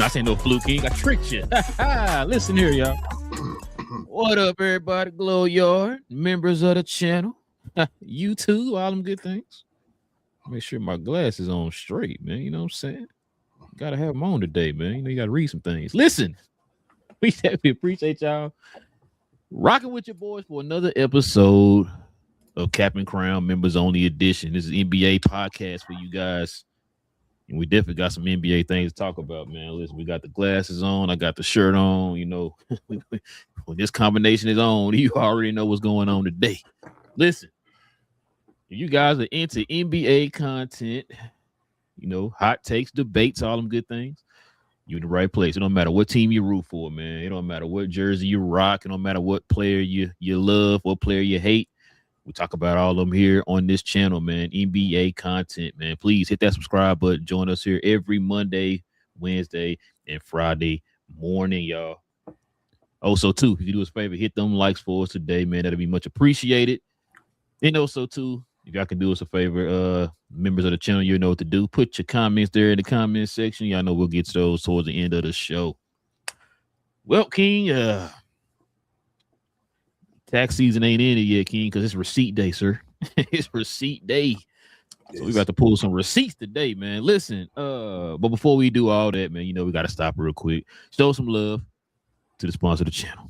not saying no fluke, King. I tricked you. Listen here, y'all. What up, everybody? GloYard, members of the channel. You too, all them good things. Make sure my glasses on straight, man. You know what I'm saying? Gotta have them on today, man. You know, you gotta read some things. Listen, we definitely appreciate y'all rocking with your boys for another episode of Cap and Crown Members Only Edition. This is NBA podcast for you guys. And we definitely got some NBA things to talk about, man. Listen, we got the glasses on. I got the shirt on. You know, when this combination is on, you already know what's going on today. Listen, if you guys are into NBA content, you know, hot takes, debates, all them good things, you're in the right place. It don't matter what team you root for, man. It don't matter what jersey you rock. It don't matter what player you love, what player you hate. We talk about all of them here on this channel, man. NBA content, man. Please hit that subscribe button. Join us here every Monday, Wednesday, and Friday morning, y'all. Also, too, if you do us a favor, hit them likes for us today, man. That'll be much appreciated. And also, too, if y'all can do us a favor, members of the channel, you know what to do. Put your comments there in the comment section. Y'all know we'll get to those towards the end of the show. Well, King, tax season ain't in it yet, King, because it's receipt day, sir. It's receipt day. So we got to pull some receipts today, man. Listen, but before we do all that, man, you know, we got to stop real quick. Show some love to the sponsor of the channel.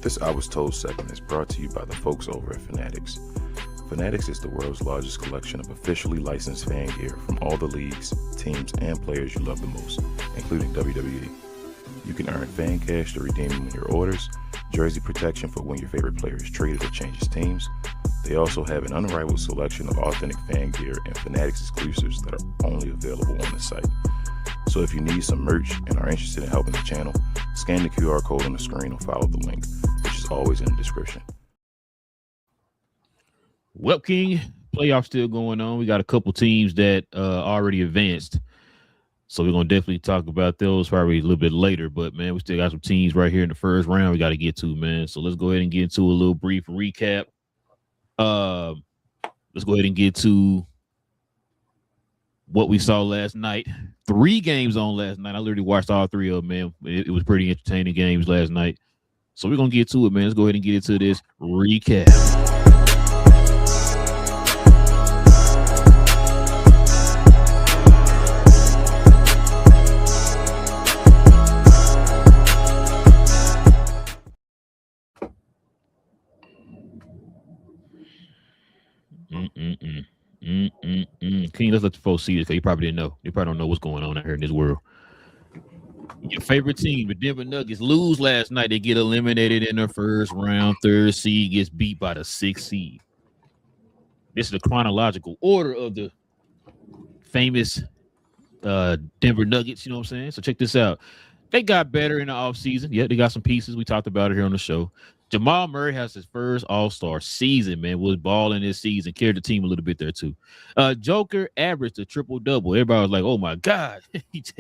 This I Was Told segment is brought to you by the folks over at Fanatics. Fanatics is the world's largest collection of officially licensed fan gear from all the leagues, teams, and players you love the most, including WWE. You can earn fan cash to redeem them in your orders, jersey protection for when your favorite player is traded or changes teams. They also have an unrivaled selection of authentic fan gear and Fanatics exclusives that are only available on the site. So if you need some merch and are interested in helping the channel, scan the QR code on the screen or follow the link, which is always in the description. Well, King, playoffs still going on. We got a couple teams that already advanced. So we're going to definitely talk about those probably a little bit later. But, man, we still got some teams right here in the first round we got to get to, man. So let's go ahead and get into a little brief recap. Let's go ahead and get to what we saw last night. 3 games on last night. I literally watched all 3 of them, man. It was pretty entertaining games last night. So we're going to get to it, man. Let's go ahead and get into this recap. King, let's let the folks see this because you probably didn't know. You probably don't know what's going on out here in this world. Your favorite team, the Denver Nuggets, lose last night. They get eliminated in the first round. 3rd seed gets beat by the 6th seed. This is the chronological order of the famous Denver Nuggets. You know what I'm saying? So check this out. They got better in the offseason. Yeah, they got some pieces. We talked about it here on the show. Jamal Murray has his first All-Star season, man. Was balling this season. Carried the team a little bit there, too. Joker averaged a triple-double. Everybody was like, oh, my God. He's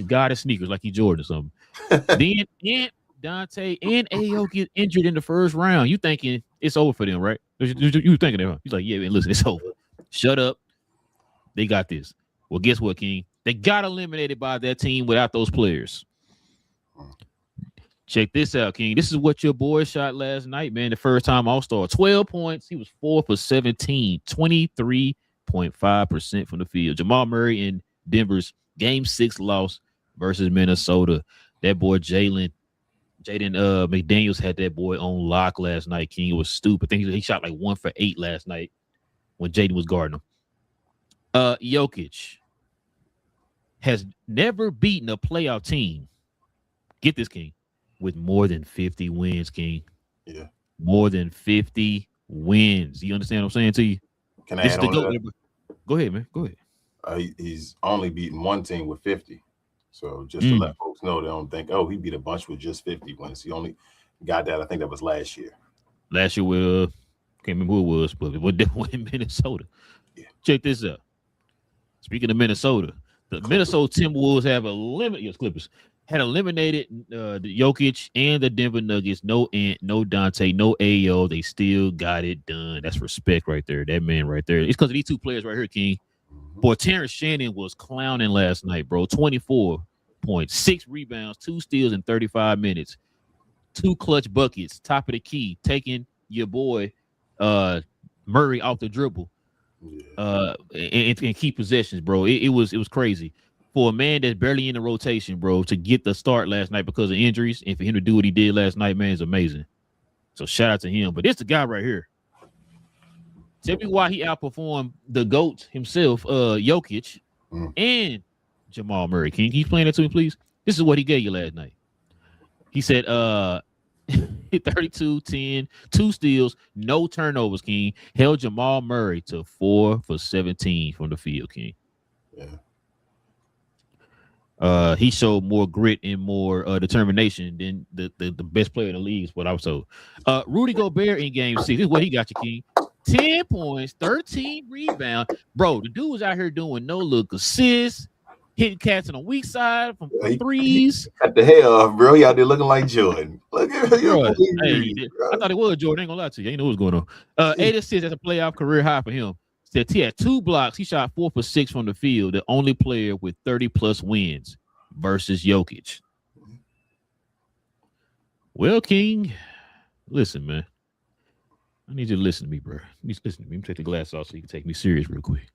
got his sneakers like he Jordan or something. Then and Dante and Ayo get injured in the first round. You thinking it's over for them, right? You thinking that? He's like, yeah, man, listen, it's over. Shut up. They got this. Well, guess what, King? They got eliminated by that team without those players. Check this out, King. This is what your boy shot last night, man. The first time All-Star. 12 points. He was 4 for 17. 23.5% from the field. Jamal Murray in Denver's Game 6 loss versus Minnesota. That boy Jaden McDaniels had that boy on lock last night, King. It was stupid. I think he shot like 1 for 8 last night when Jaden was guarding him. Jokic has never beaten a playoff team. Get this, King. With more than 50 wins, King. Yeah. More than 50 wins. You understand what I'm saying to you? Can I add on that? Go ahead, man. Go ahead. He's only beaten one team with 50. So just to let folks know, they don't think, oh, he beat a bunch with just 50 wins. He only got that. I think that was last year. Last year with, can't remember who it was, but it was definitely in Minnesota. Yeah. Check this out. Speaking of Minnesota, the Minnesota Timberwolves have Clippers had eliminated the Jokic and the Denver Nuggets. No Ant, no Dante, no Ayo. They still got it done. That's respect right there. That man right there. It's because of these 2 players right here, King. Boy, Terrence Shannon was clowning last night, bro. 24. points, 6 rebounds, 2 steals in 35 minutes, 2 clutch buckets, top of the key, taking your boy Murray off the dribble, and key possessions, bro. It was crazy for a man that's barely in the rotation, bro, to get the start last night because of injuries, and for him to do what he did last night, man, is amazing. So shout out to him. But it's the guy right here. Tell me why he outperformed the GOAT himself, Jokic, and Jamal Murray. Can you explain that to me, please? This is what he gave you last night. He said 32, 10, 2 steals, no turnovers, King. Held Jamal Murray to 4 for 17 from the field, King. Yeah. He showed more grit and more determination than the best player in the league, is what I was told. Rudy Gobert in game 6. This is what he got you, King. 10 points, 13 rebounds. Bro, the dude was out here doing no-look assists, hitting cats on the weak side from threes. Cut the hair off, bro. He out there looking like Jordan. Look at him. Hey, I thought it was Jordan. I ain't gonna lie to you. I ain't know what was going on. 8 assists as a playoff career high for him. Said he had 2 blocks. He shot 4 for 6 from the field. The only player with 30-plus wins versus Jokic. Well, King, listen, man. I need you to listen to me, bro. Listen to me. Let me take the glass off so you can take me serious real quick.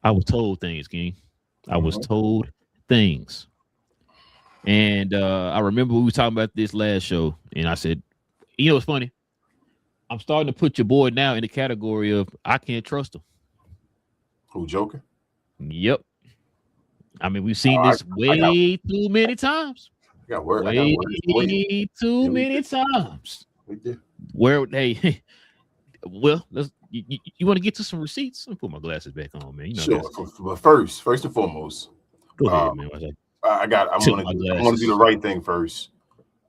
I was told things, King. I was told things. And I remember we were talking about this last show, and I said, you know what's funny? I'm starting to put your boy now in the category of I can't trust him. Who, Joker? Yep. I mean, we've seen this way too many times. I got word. Way too many times. We did. Where they, well, you want to get to some receipts? Let me put my glasses back on, man. You know, sure. But first and foremost, go ahead, man. I want to do the right thing first.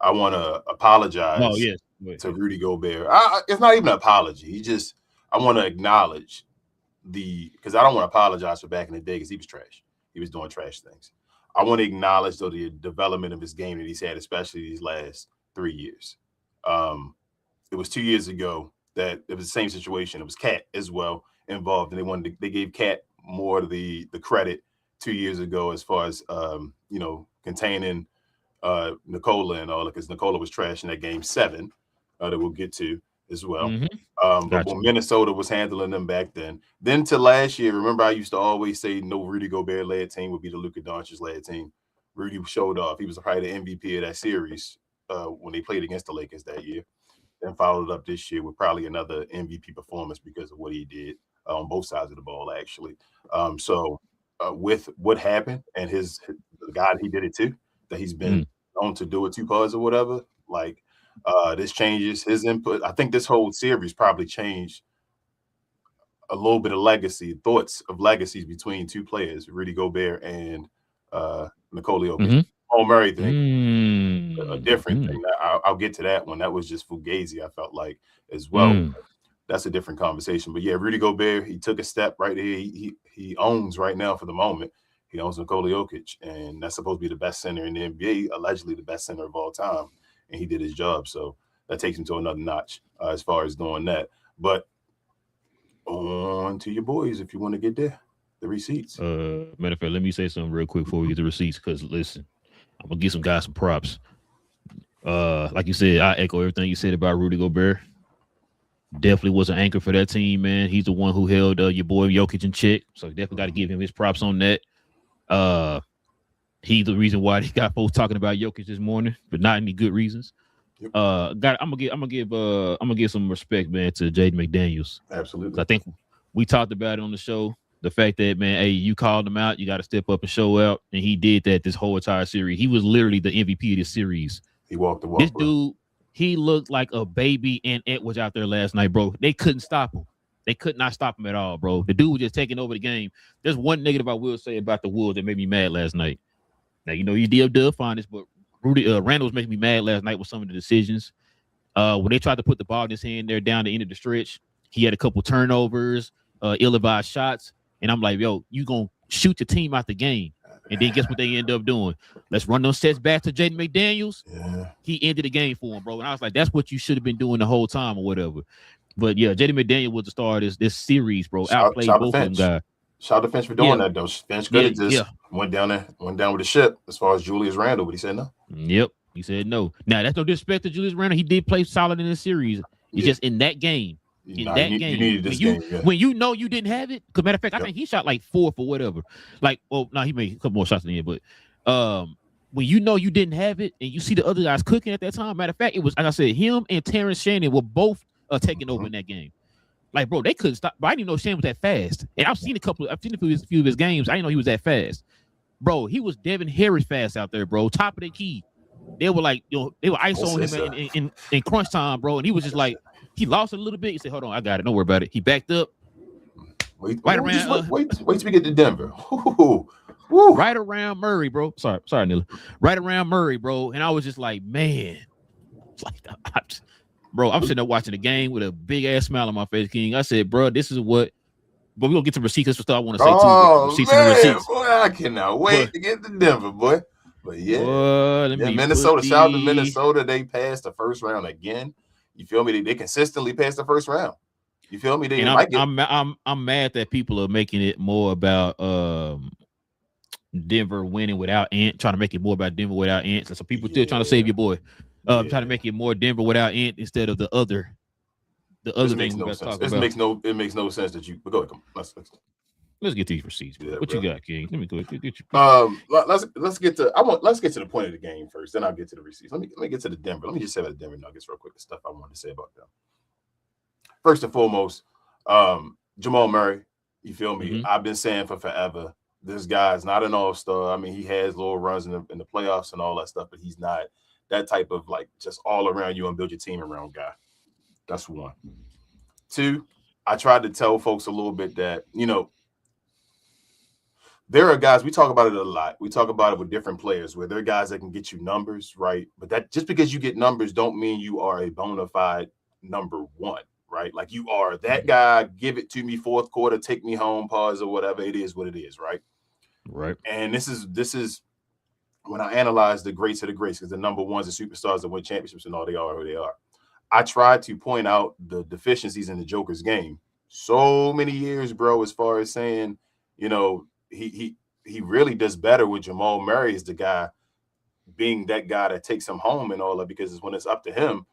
I want to apologize. Oh, yes. To Rudy Gobert. It's not even an apology. I want to acknowledge because I don't want to apologize for back in the day because he was trash. He was doing trash things. I want to acknowledge though the development of his game that he's had, especially these last 3 years. It was 2 years ago that it was the same situation. It was Cat as well involved, and they gave Cat more of the credit 2 years ago as far as containing Nikola and all that, because Nikola was trash in that game 7 that we'll get to as well. But when Minnesota was handling them back then to last year, remember I used to always say no Rudy Gobert led team would be the Luka Doncic led team. Rudy showed off. He was probably the MVP of that series when they played against the Lakers that year. Then followed up this year with probably another MVP performance because of what he did on both sides of the ball, actually. With what happened and the guy he did it to, that he's been known to do it 2 parts or whatever, like this changes his input. I think this whole series probably changed a little bit of thoughts of legacies between 2 players, Rudy Gobert and Nikola Jokic. Murray thing, a different thing. I'll get to that one. That was just fugazi, I felt like, as well. That's a different conversation. But yeah, Rudy Gobert, he took a step right here. He owns right now for the moment. He owns Nikola Jokic, and that's supposed to be the best center in the NBA, allegedly the best center of all time. And he did his job. So that takes him to another notch as far as doing that. But on to your boys if you want to get there. The receipts. Matter of fact, let me say something real quick before we get the receipts, because listen, I'm gonna give some guys some props. Like you said, I echo everything you said about Rudy Gobert. Definitely was an anchor for that team, man. He's the one who held your boy Jokic in check, so definitely got to give him his props on that. He's the reason why they got folks talking about Jokic this morning, but not any good reasons. Yep. I'm gonna give some respect, man, to Jaden McDaniels. Absolutely. I think we talked about it on the show. The fact that, man, hey, you called him out, you got to step up and show out, and he did that this whole entire series. He was literally the MVP of this series. He walked the walk. This dude, he looked like a baby and Edwards out there last night, bro. They couldn't stop him. They could not stop him at all, bro. The dude was just taking over the game. There's one negative I will say about the Wolves that made me mad last night. Now, you know, you did find this, but Randall was making me mad last night with some of the decisions. When they tried to put the ball in his hand there down the end of the stretch, he had a couple turnovers, ill-advised shots. And I'm like, yo, you going to shoot your team out the game. And then guess what they end up doing? Let's run those sets back to Jaden McDaniels. Yeah. He ended the game for him, bro. And I was like, that's what you should have been doing the whole time or whatever. But, yeah, Jaden McDaniels was the star of this series, bro. Outplayed both of them guys. Shout out to Finch for doing that though. Finch could have just went down with the ship as far as Julius Randle, but he said no. Yep, he said no. Now that's no disrespect to Julius Randle. He did play solid in this series. It's just in that game. You needed this game. When you know you didn't have it, because matter of fact, I think he shot like 4 for whatever. Like, he made a couple more shots than him, but when you know you didn't have it and you see the other guys cooking at that time, matter of fact, it was, like I said, him and Terrence Shannon were both taking over in that game. Like, bro, they couldn't stop. But I didn't know Shannon was that fast. And I've seen a few of his games. I didn't know he was that fast. Bro, he was Devin Harris fast out there, bro. Top of the key. They were like, they were ISOing him in crunch time, bro. And he was just like, he lost a little bit. He said, hold on, I got it. Don't worry about it. He backed up. Wait till we get to Denver. Woo. Right around Murray, bro. Sorry, Nilla. Right around Murray, bro. And I was just like, man. It's like, bro, I'm sitting there watching the game with a big ass smile on my face, King. I said, bro, this is what. But we're gonna get to receipts. That's what I want to say too. Receipts. Boy, I cannot wait to get to Denver, boy. But Minnesota. Shout out to Minnesota. They passed the first round again. You feel me? They consistently pass the first round. You feel me? I'm mad that people are making it more about Denver winning without Ant, trying to make it more about Denver without Ant. So people still trying to save your boy. Trying to make it more Denver without Ant instead of the other thing makes no sense. It makes no sense that you. But go ahead, come. Let's get these receipts. What you got, King? Let me go get you. Let's get to the point of the game first. Then I'll get to the receipts. Let me get to the Denver. Let me just say about the Denver Nuggets real quick. The stuff I wanted to say about them. First and foremost, Jamal Murray. You feel me? Mm-hmm. I've been saying for forever, this guy's not an all-star. I mean, he has little runs in the playoffs and all that stuff, but he's not that type of like just all around you and build your team around guy. That's one. Two, I tried to tell folks a little bit that, there are guys, we talk about it a lot. We talk about it with different players where there are guys that can get you numbers, right? But that just because you get numbers don't mean you are a bona fide number one, right? Like you are that guy, give it to me fourth quarter, take me home, pause or whatever. It is what it is, right? Right. And this is when I analyze the greats of the greats, because the number ones and superstars that win championships and all, they are who they are. I tried to point out the deficiencies in the Joker's game so many years, bro, as far as saying, he really does better with Jamal Murray as the guy being that guy that takes him home and all that, because it's when it's up to him,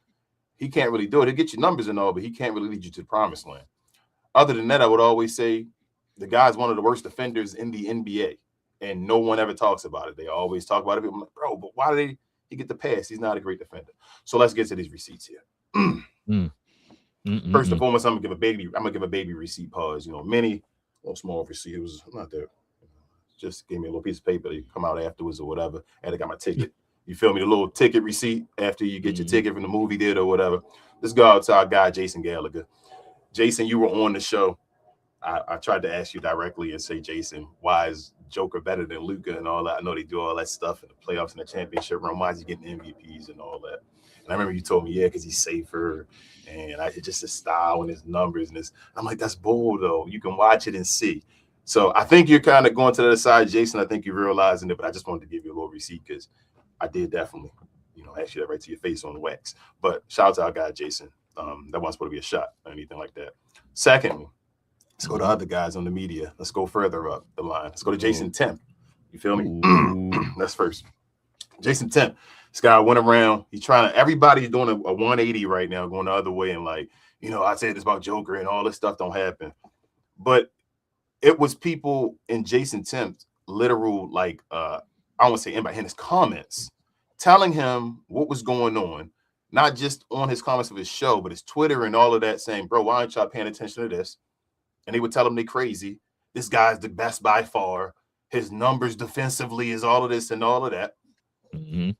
he can't really do it. He'll get you numbers and all, but he can't really lead you to the promised land. Other than that, I would always say the guy's one of the worst defenders in the NBA, and no one ever talks about it. They always talk about it. I'm like, bro, but why did he get the pass? He's not a great defender. So let's get to these receipts here. First and foremost, I'm gonna give a baby receipt pause. Many small receipt. It was not there. Just gave me a little piece of paper. They come out afterwards or whatever. And I got my ticket. You feel me? The little ticket receipt after you get your ticket from the movie theater or whatever. Let's go out to our guy, Jason Gallagher. Jason, you were on the show. I tried to ask you directly and say, Jason, why is Joker better than Luka and all that? I know they do all that stuff in the playoffs and the championship run. Why is he getting MVPs and all that? And I remember you told me, because he's safer, and just his style and his numbers and his. I'm like, that's bold though. You can watch it and see. So I think you're kind of going to the other side, Jason. I think you're realizing it, but I just wanted to give you a little receipt because I did definitely, ask you that right to your face on the wax. But shout out to our guy, Jason. That wasn't supposed to be a shot or anything like that. Secondly, let's go to other guys on the media. Let's go further up the line. Let's go to Jason Temp. You feel me? That's first. Jason Temp. This guy went around. He's trying to. Everybody's doing a 180 right now, going the other way, and like, I said this about Joker and all this stuff don't happen, but it was people in Jason Temp's literal, like, I don't want to say in his comments, telling him what was going on, not just on his comments of his show, but his Twitter and all of that, saying, bro, why aren't y'all paying attention to this? And they would tell him they crazy. This guy's the best by far. His numbers defensively is all of this and all of that. Mm-hmm.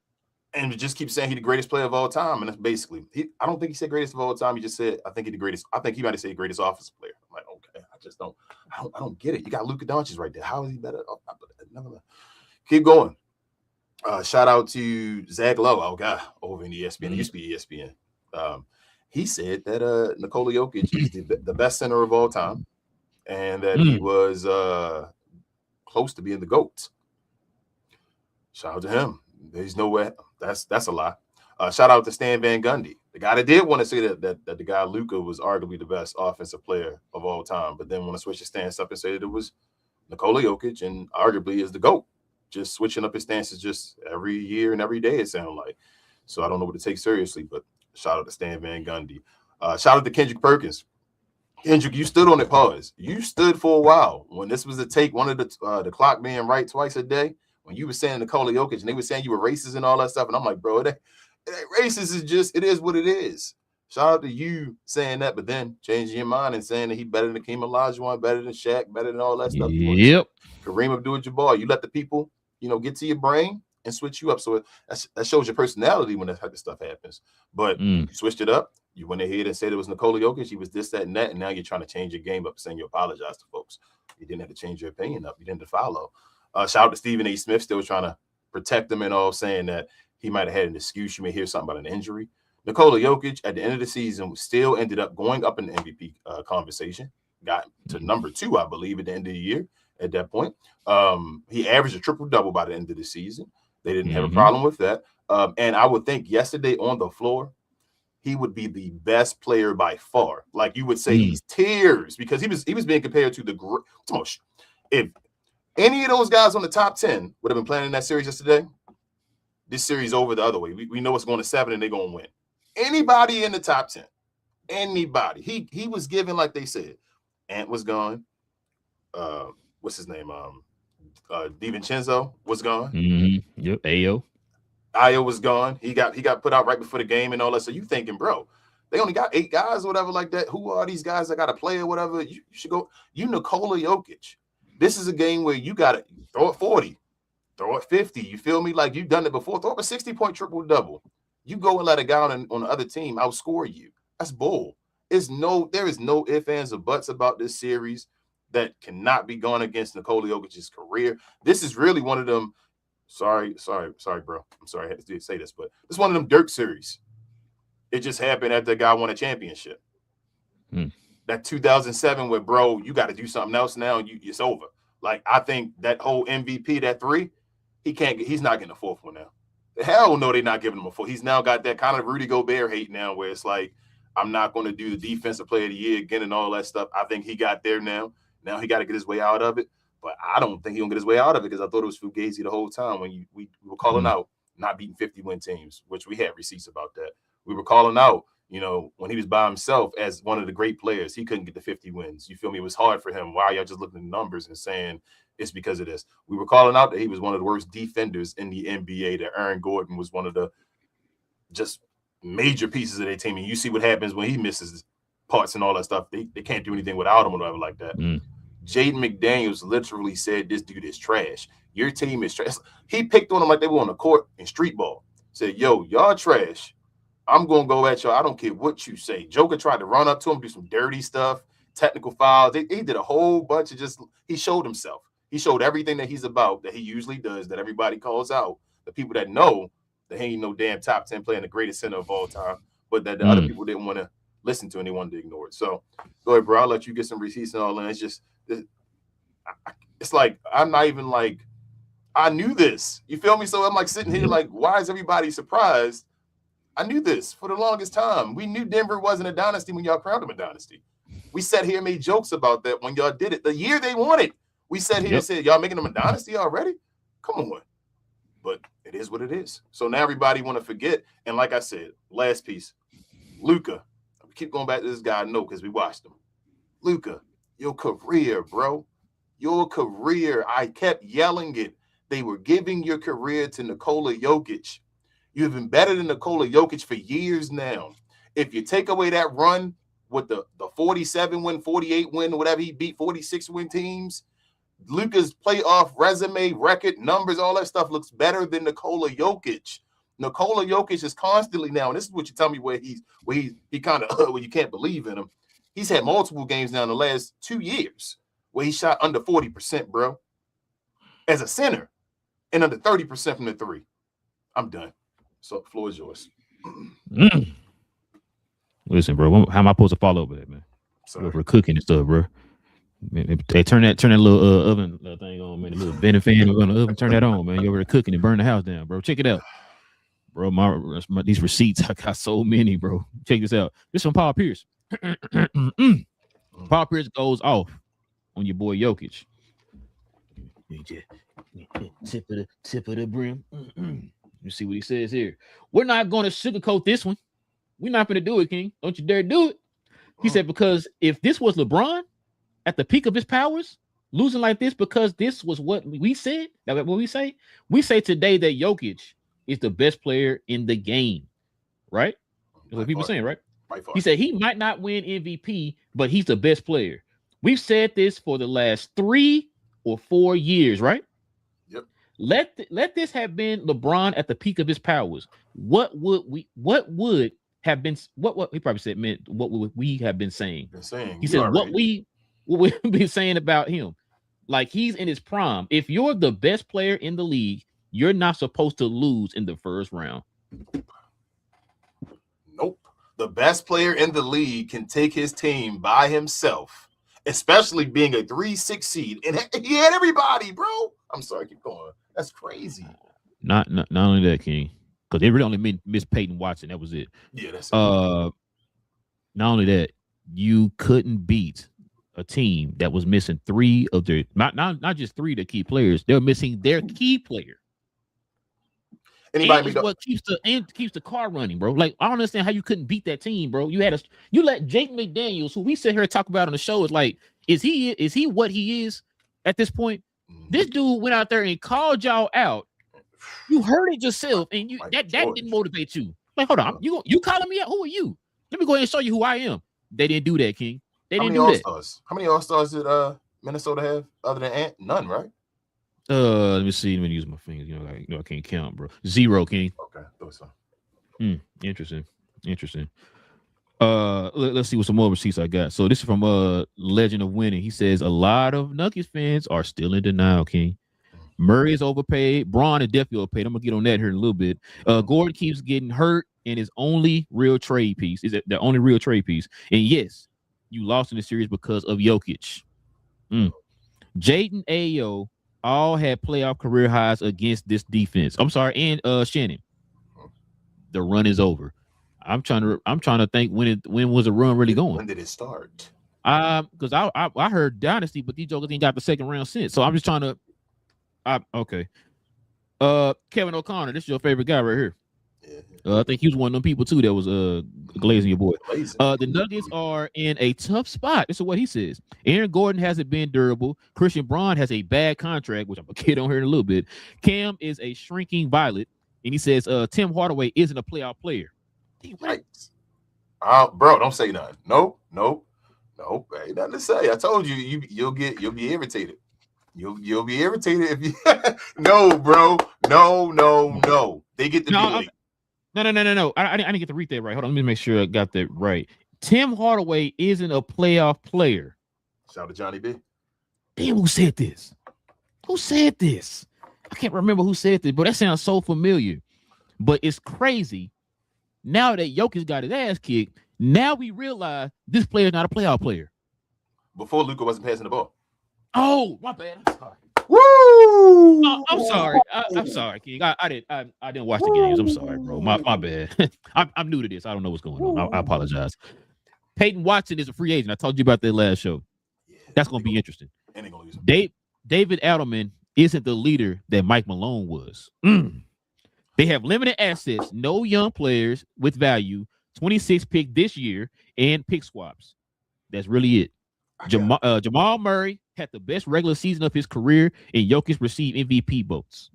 And just keep saying he's the greatest player of all time. And that's basically, I don't think he said greatest of all time. He just said, I think he's the greatest. I think he might have said greatest offensive player. I'm like, okay, I don't get it. You got Luka Doncic right there. How is he better? No. Keep going. Shout out to Zach Lowe, our guy over in ESPN. It used to be ESPN. He said that Nikola Jokic is the best center of all time, and that he was close to being the GOAT. Shout out to him. There's no way. That's a lie. Shout out to Stan Van Gundy, the guy that did want to say that the guy Luka was arguably the best offensive player of all time, but then want to switch his stance up and say that it was Nikola Jokic, and arguably is the GOAT. Just switching up his stances just every year and every day, it sounds like. So I don't know what to take seriously, but shout out to Stan Van Gundy. Shout out to Kendrick Perkins. Kendrick, you stood on it, pause. You stood for a while. When this was a take, one of the clock being right twice a day, when you were saying Nikola Jokic, and they were saying you were racist and all that stuff, and I'm like, bro, that racist is just, it is what it is. Shout out to you saying that, but then changing your mind and saying that he better than Hakeem Olajuwon, better than Shaq, better than all that stuff. Yep. Kareem Abdul-Jabbar. You let the people, get to your brain and switch you up. So that shows your personality when that type of stuff happens. But you switched it up. You went ahead and said it was Nikola Jokic. He was this, that, and that. And now you're trying to change your game up, saying you apologize to folks. You didn't have to change your opinion up. You didn't have to follow. Shout out to Stephen A. Smith, still trying to protect him and all, saying that he might have had an excuse. You may hear something about an injury. Nikola Jokic, at the end of the season, still ended up going up in the MVP conversation. Got to number 2, I believe, at the end of the year. At that point, he averaged a triple-double by the end of the season. They didn't have a problem with that. And I would think yesterday on the floor, he would be the best player by far. Like you would say, he's tears, because he was being compared to the if any of those guys on the top 10 would have been playing in that series yesterday, this series over the other way. We know it's going to 7 and they're going to win. Anybody in the top 10, anybody. He was given, like they said. Ant was gone. What's his name? DiVincenzo was gone. Yep, Ayo was gone. He got put out right before the game and all that. So you thinking, bro, they only got 8 guys or whatever like that. Who are these guys that got to play or whatever? You should go. You Nikola Jokic. This is a game where you got to throw it 40, throw it 50. You feel me? Like you've done it before. Throw up a 60-point triple-double. You go and let a guy on the other team outscore you. That's bull. There is no ifs, ands, or buts about this series that cannot be gone against Nikola Jokic's career. This is really one of them. Sorry, bro. I'm sorry I had to say this, but it's one of them Dirk series. It just happened after the guy won a championship. That 2007 where, bro, you got to do something else now. It's over. Like, I think that whole MVP, that 3, he's not getting a 4th one now. Hell no, they're not giving him a 4. He's now got that kind of Rudy Gobert hate now where it's like, I'm not going to do the defensive player of the year again and all that stuff. I think he got there now. Now he got to get his way out of it. But I don't think he'll get his way out of it because I thought it was Fugazi the whole time when we were calling out not beating 50-win teams, which we had receipts about that. We were calling out, when he was by himself as one of the great players, he couldn't get the 50 wins. You feel me? It was hard for him. Why are y'all just looking at the numbers and saying it's because of this? We were calling out that he was one of the worst defenders in the NBA, that Aaron Gordon was one of the just major pieces of their team. And you see what happens when he misses parts and all that stuff. They can't do anything without him or whatever like that. Jaden McDaniels literally said, this dude is trash. Your team is trash. He picked on them like they were on the court in street ball. Said, yo, y'all trash. I'm going to go at y'all. I don't care what you say. Joker tried to run up to him, do some dirty stuff, technical fouls. He did a whole bunch of he showed himself. He showed everything that he's about, that he usually does, that everybody calls out. The people that know that he ain't no damn top 10 player and the greatest center of all time, but that the other people didn't want to listen to and they wanted to ignore it. So go ahead, bro. I'll let you get some receipts and all that. It's just, it's like, I'm not even like, I knew this. You feel me? So I'm like sitting here like, why is everybody surprised? I knew this for the longest time. We knew Denver wasn't a dynasty when y'all crowned them a dynasty. We sat here and made jokes about that when y'all did it. The year they won it, we sat here and said, y'all making them a dynasty already? Come on. But it is what it is. So now everybody want to forget. And like I said, last piece, Luka. We keep going back to this guy, no, because we watched him. Luka, your career, bro. Your career. I kept yelling it. They were giving your career to Nikola Jokic. You've been better than Nikola Jokic for years now. If you take away that run with the 47-win, 48-win, whatever he beat, 46-win teams, Luka's playoff resume, record, numbers, all that stuff looks better than Nikola Jokic. Nikola Jokic is constantly now, and this is what you tell me where he kind of where you can't believe in him. He's had multiple games now in the last 2 years where he shot under 40%, bro, as a center, and under 30% from the 3. I'm done. So the floor is yours. Listen, bro, how am I supposed to follow up with that, man? We're cooking and stuff, bro. Man, they turn that little oven thing on, man. The little vent fan on the oven, turn that on, man. You're over there cooking and burn the house down, bro. Check it out, bro. These receipts, I got so many, bro. Check this out. This from Paul Pierce. Paul Pierce goes off on your boy Jokic. Tip of the brim. You see what he says here. We're not going to sugarcoat this one. We're not going to do it, King. Don't you dare do it. He said, because if this was LeBron at the peak of his powers, losing like this, because this was what we said, that what we say today that Jokic is the best player in the game, right? That's what people are saying, right? He said he might not win MVP, but he's the best player. We've said this for the last 3 or 4 years, right? Yep. Let this have been LeBron at the peak of his powers. What would have been what he probably said meant what would we have been saying? He said what we've been saying about him. Like, he's in his prime. If you're the best player in the league, you're not supposed to lose in the first round. Nope. The best player in the league can take his team by himself, especially being a 3-6 seed. And he had everybody, bro. I'm sorry, keep going. That's crazy. Not only that, King, because they really only missed Peyton Watson. That was it. Yeah, that's it. Not only that, you couldn't beat a team that was missing 3 of their not just 3 of the key players. They're missing their key player. Anybody what keeps the car running, bro. Like, I don't understand how you couldn't beat that team, bro. You let Jake McDaniels, who we sit here and talk about on the show, is like, is he what he is at this point? This dude went out there and called y'all out. You heard it yourself, and that didn't motivate you. Like, hold on, you calling me out? Who are you? Let me go ahead and show you who I am. They didn't do that, King. They didn't do that. How many All-Stars did Minnesota have other than Ant? None, right? Let me see. Let me use my fingers. I can't count, bro. 0, King. Okay, thought so. Interesting. Let's see what some more receipts I got. So this is from Legend of Winning. He says a lot of Nuggets fans are still in denial, King. Murray is overpaid. Braun is definitely overpaid. I'm gonna get on that here in a little bit. Gordon keeps getting hurt, and his only real trade piece is the only real trade piece. And yes, you lost in the series because of Jokic. Jaden Ayo all had playoff career highs against this defense. I'm sorry, and Shannon. The run is over. I'm trying to think when was the run really going? When did it start? Because I heard Dynasty, but these jokers ain't got the second round since. So I'm just trying to. Okay. Kevin O'Connor, this is your favorite guy right here. I think he was one of them people too that was glazing your boy. The Nuggets are in a tough spot. This is what he says. Aaron Gordon hasn't been durable. Christian Braun has a bad contract, which I'm gonna get on here in a little bit. Cam is a shrinking violet, and he says Tim Hardaway isn't a playoff player. Right. Bro, don't say nothing. Nope. Ain't nothing to say. I told you, you'll be irritated. You'll be irritated if you no, bro. No. They get the no. I didn't get to read that right. Hold on, let me make sure I got that right. Tim Hardaway isn't a playoff player. Shout out to Johnny B. Damn, who said this? I can't remember who said this, but that sounds so familiar. But it's crazy. Now that Jokic got his ass kicked, now we realize this player is not a playoff player. Before Luka wasn't passing the ball. Oh, my bad. I'm sorry. Woo! I'm sorry. I'm sorry, King. I didn't watch the games. I'm sorry, bro. My bad. I'm new to this. I don't know what's going on. I apologize. Peyton Watson is a free agent. I told you about that last show. That's going to be interesting. David Adelman isn't the leader that Mike Malone was. They have limited assets, no young players with value, 26 pick this year, and pick swaps. That's really it. Jamal Murray had the best regular season of his career, and Jokic received MVP votes.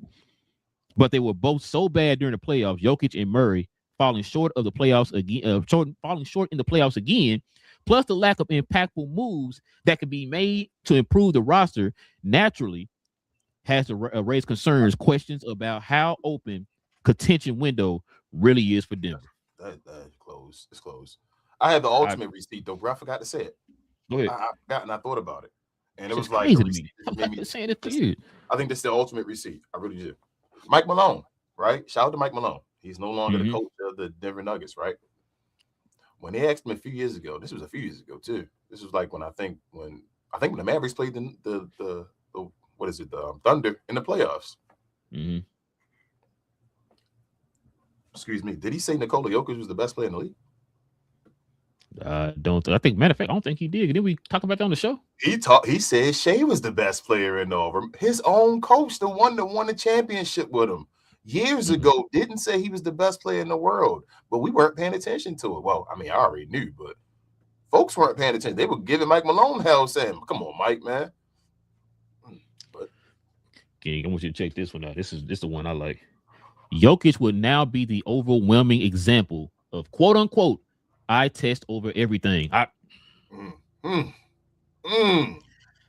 But they were both so bad during the playoffs, Jokic and Murray falling short of the playoffs again, falling short in the playoffs again, plus the lack of impactful moves that can be made to improve the roster naturally has to raise questions about how open contention window really is for Denver. That closed. It's closed. I had the ultimate receipt though, bro. I forgot to say it. Go ahead. I forgot and I thought about it, and it was crazy like to me. I'm saying it to you. I think this is the ultimate receipt. I really do. Mike Malone, right? Shout out to Mike Malone. He's no longer the coach of the Denver Nuggets, right? When they asked him a few years ago, this was a few years ago too. This was like when the Mavericks played the Thunder in the playoffs. Excuse me. Did he say Nikola Jokic was the best player in the league? Don't. I think, matter of fact, I don't think he did. Didn't we talk about that on the show? He said Shea was the best player in the his own coach, the one that won the championship with him years ago, didn't say he was the best player in the world, but we weren't paying attention to it. Well, I mean, I already knew, but folks weren't paying attention. They were giving Mike Malone hell, saying, "Come on, Mike, man." But King, I want you to check this one out. This is the one I like. Jokic would now be the overwhelming example of "quote unquote" I test over everything.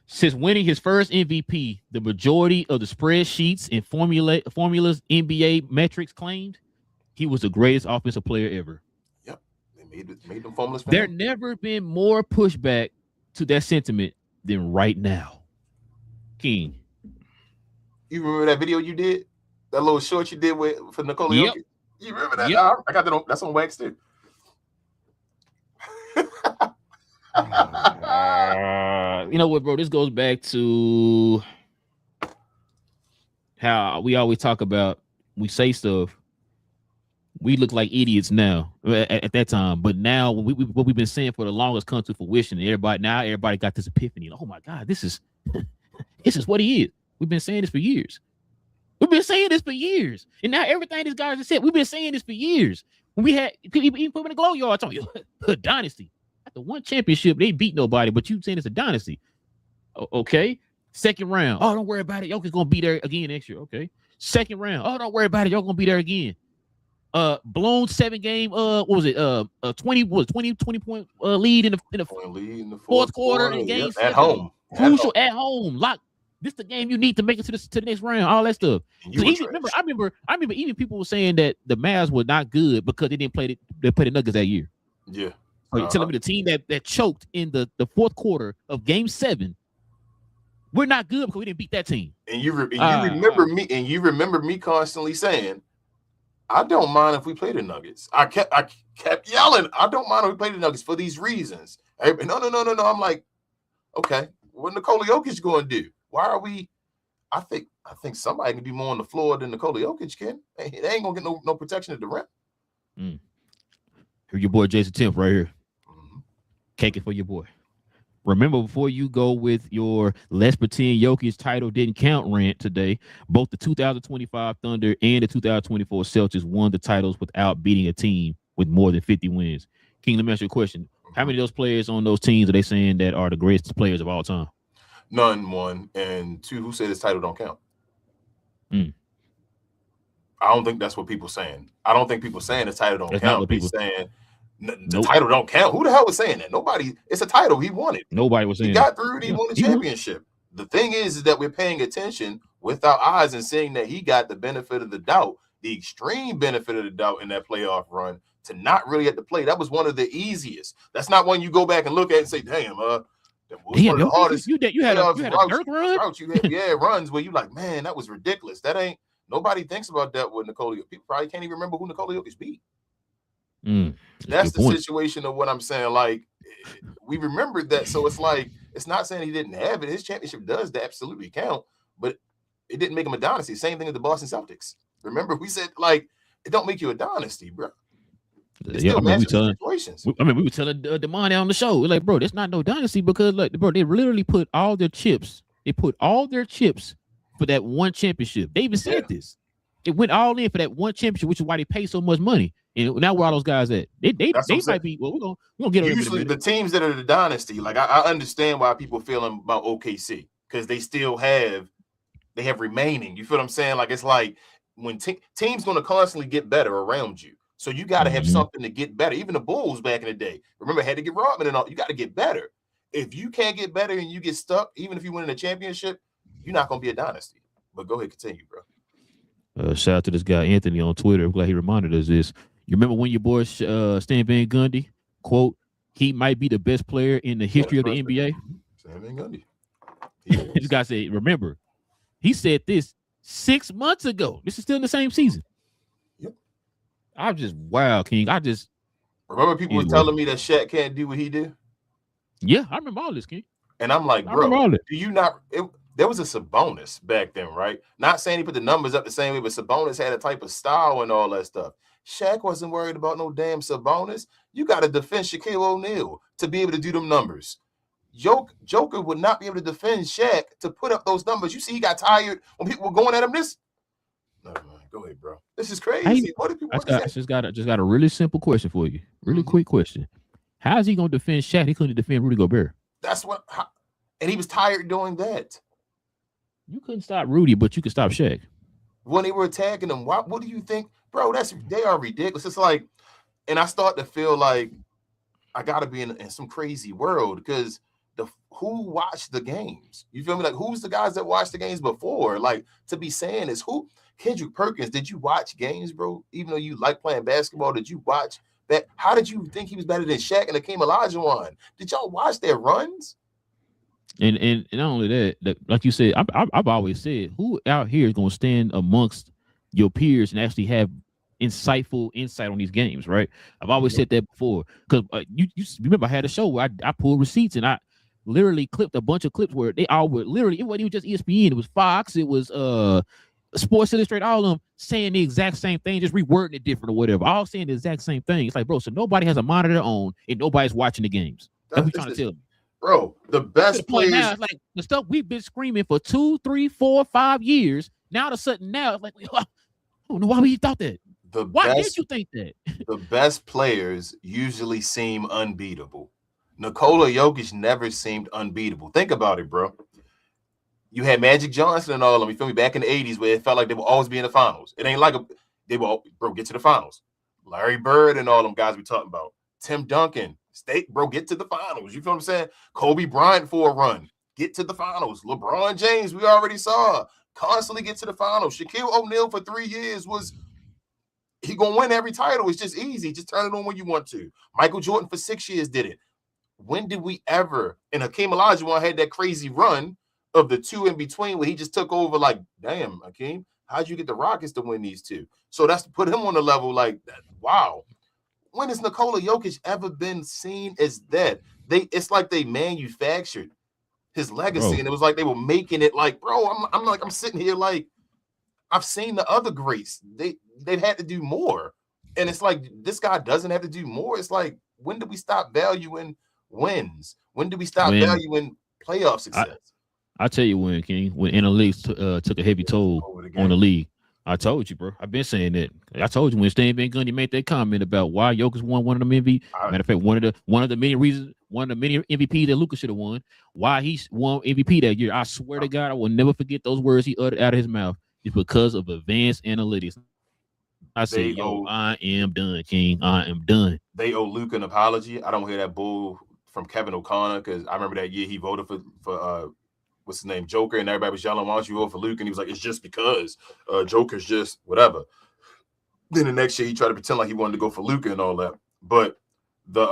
Since winning his first MVP, the majority of the spreadsheets and formulas NBA metrics claimed he was the greatest offensive player ever. Yep, they made them formulas. There never been more pushback to that sentiment than right now. King, you remember that video you did? That little short you did for Nikola Yep. Jokic? You remember that? Yep. I got that that's on wax too. You know what, bro? This goes back to how we always talk about, we say stuff, we look like idiots now at that time, but now what we've been saying for the longest comes to fruition. Everybody got this epiphany. Oh my God, this is what he is. We've been saying this for years. And now everything these guys have said, we've been saying this for years. When we had, even put in the GloYard, talking a dynasty. After one championship, they beat nobody, but you saying it's a dynasty. Okay. Second round. Oh, don't worry about it. Y'all gonna be there again next year. Okay. Second round. Oh, don't worry about it. Y'all gonna be there again. Blown 7-game. What was it? 20 point lead in the fourth quarter in game 7. At home. Crucial at home. Lock. This is the game you need to make it to the next round. All that stuff. So I remember even people were saying that the Mavs were not good because they didn't play the Nuggets that year. Yeah. So you're telling me the team that choked in the fourth quarter of game 7, we're not good because we didn't beat that team. And you remember me constantly saying, I don't mind if we play the Nuggets. I kept yelling, I don't mind if we play the Nuggets for these reasons. No. I'm like, okay, what Nikola Jokic going to do? Why are we? I think somebody can do more on the floor than Nikola Jokic can. They ain't gonna get no protection at the rim. Here, your boy Jason Temp right here. Cake it for your boy. Remember, before you go with your let's pretend Jokic title didn't count rant today, both the 2025 Thunder and the 2024 Celtics won the titles without beating a team with more than 50 wins. King, let me ask you a question. How many of those players on those teams are they saying that are the greatest players of all time? None, one. And two, who said this title don't count? I don't think that's what people saying. I don't think people saying the title don't count. People saying the title don't count. Who the hell was saying that? Nobody. It's a title he wanted. Nobody was saying he got through and he won the championship. The thing is that we're paying attention with our eyes and seeing that he got the benefit of the doubt, the extreme benefit of the doubt in that playoff run to not really have to play. That was one of the easiest. That's not one you go back and look at and say, damn, the hardest. You had a dirt run? Runs where you like, man, that was ridiculous. That ain't, nobody thinks about that with Nikola. People probably can't even remember who Nikola Jokic beat. That's the situation of what I'm saying. Like, we remembered that. So it's like, it's not saying he didn't have it. His championship does absolutely count, but it didn't make him a dynasty. Same thing with the Boston Celtics. Remember, we said, like, it don't make you a dynasty, bro. We were telling Demond on the show. We're like, bro, that's not no dynasty because, like, bro, they literally put all their chips. They put all their chips for that one championship. They even said this. It went all in for that one championship, which is why they pay so much money. And now where all those guys at? They might be. Well, we're gonna get usually the teams that are the dynasty. Like I understand why people feeling about OKC because they still have remaining. You feel what I'm saying? Like it's like when teams going to constantly get better around you. So you got to have something to get better. Even the Bulls back in the day, remember, had to get Rodman and all. You got to get better. If you can't get better and you get stuck, even if you win a championship, you're not going to be a dynasty. But go ahead, continue, bro. Shout out to this guy Anthony on Twitter. I'm glad he reminded us this. You remember when your boy Stan Van Gundy quote, he might be the best player in the history of the NBA? Stan Van Gundy. This guy said, remember, he said this 6 months ago. This is still in the same season. Yep. I'm just, wow, King. I just remember people were telling me that Shaq can't do what he did. Yeah, I remember all this, King. And I'm like, bro, do you not? There was a Sabonis back then, right? Not saying he put the numbers up the same way, but Sabonis had a type of style and all that stuff. Shaq wasn't worried about no damn Sabonis. You got to defend Shaquille O'Neal to be able to do them numbers. Joker would not be able to defend Shaq to put up those numbers. You see, he got tired when people were going at him. Never mind. Go ahead, bro. This is crazy. What do people just got a really simple question for you. Really quick question. How is he gonna defend Shaq? He couldn't defend Rudy Gobert. That's what, and he was tired doing that. You couldn't stop Rudy, but you could stop Shaq. When they were attacking him, what do you think, bro? They are ridiculous. It's like, and I start to feel like I gotta be in some crazy world because who watched the games? You feel me? Like, who's the guys that watched the games before? Like, to be saying is who? Kendrick Perkins, did you watch games, bro? Even though you like playing basketball, did you watch that? How did you think he was better than Shaq and Hakeem Olajuwon? Did y'all watch their runs? And not only that, like you said, I've always said, who out here is going to stand amongst your peers and actually have insightful insight on these games, right? I've always said that before because you remember I had a show where I pulled receipts and I literally clipped a bunch of clips where they all were literally, it wasn't even just ESPN, it was Fox, it was Sports Illustrated, all of them saying the exact same thing, just rewording it different or whatever, all saying the exact same thing. It's like, bro, so nobody has a monitor on and nobody's watching the games. That's what you're trying to tell me. Bro, the best players. Now, it's like the stuff we've been screaming for 2, 3, 4, 5 years. Now, all of a sudden, now it's like, I don't know why we thought that. Why did you think that? The best players usually seem unbeatable. Nikola Jokic never seemed unbeatable. Think about it, bro. You had Magic Johnson and all of them, you feel me, back in the 80s where it felt like they would always be in the finals. It ain't like they will, bro, get to the finals. Larry Bird and all them guys we talking about. Tim Duncan, get to the finals. You feel what I'm saying? Kobe Bryant for a run. Get to the finals. LeBron James, we already saw. Constantly get to the finals. Shaquille O'Neal for 3 years he gonna win every title. It's just easy. Just turn it on when you want to. Michael Jordan for 6 years did it. When did we ever, and Hakeem Olajuwon had that crazy run of the two in between where he just took over like, damn, Hakeem, how'd you get the Rockets to win these two? So that's to put him on the level like, wow. When has Nikola Jokic ever been seen as that? It's like they manufactured his legacy, and it was like they were making it like, bro, I'm sitting here like, I've seen the other greats. They've had to do more. And it's like, this guy doesn't have to do more. It's like, when do we stop valuing wins? When do we stop valuing playoff success? I'll tell you when, King, when analytics took a heavy toll on the league. I told you, bro. I've been saying that. I told you when Stan Van Gundy made that comment about why Jokic won one of them MVP. Matter of fact, one of the many reasons, one of the many MVPs that Luka should have won. Why he won MVP that year? I swear to God, I will never forget those words he uttered out of his mouth. It's because of advanced analytics. I said, I am done, King. I am done. They owe Luka an apology. I don't hear that bull from Kevin O'Connor because I remember that year he voted for what's his name, Joker, and everybody was yelling, why don't you vote for Luke? And he was like, it's just because Joker's just whatever. Then the next year he tried to pretend like he wanted to go for Luka and all that. But the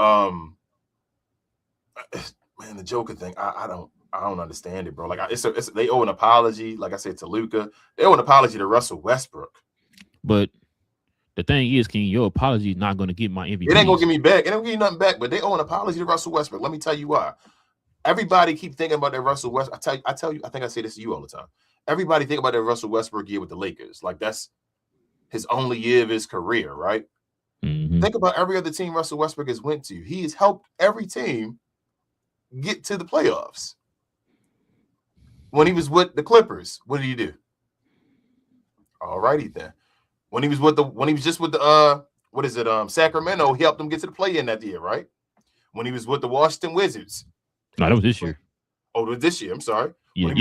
the Joker thing, I don't understand it, bro. Like they owe an apology, like I said, to Luka. They owe an apology to Russell Westbrook. But the thing is, King, your apology is not going to get my MVP. It ain't gonna give me back. It ain't gonna give you nothing back. But they owe an apology to Russell Westbrook. Let me tell you why. Everybody keep thinking about that Russell Westbrook. I tell you, I think I say this to you all the time. Everybody think about that Russell Westbrook year with the Lakers. Like that's his only year of his career, right? Mm-hmm. Think about every other team Russell Westbrook has went to. He has helped every team get to the playoffs. When he was with the Clippers, what did he do? All righty then. When he was just with the Sacramento, he helped them get to the play-in that year, right? When he was with the Washington Wizards. No, that was this year. Oh, it was this year. I'm sorry. Yeah, when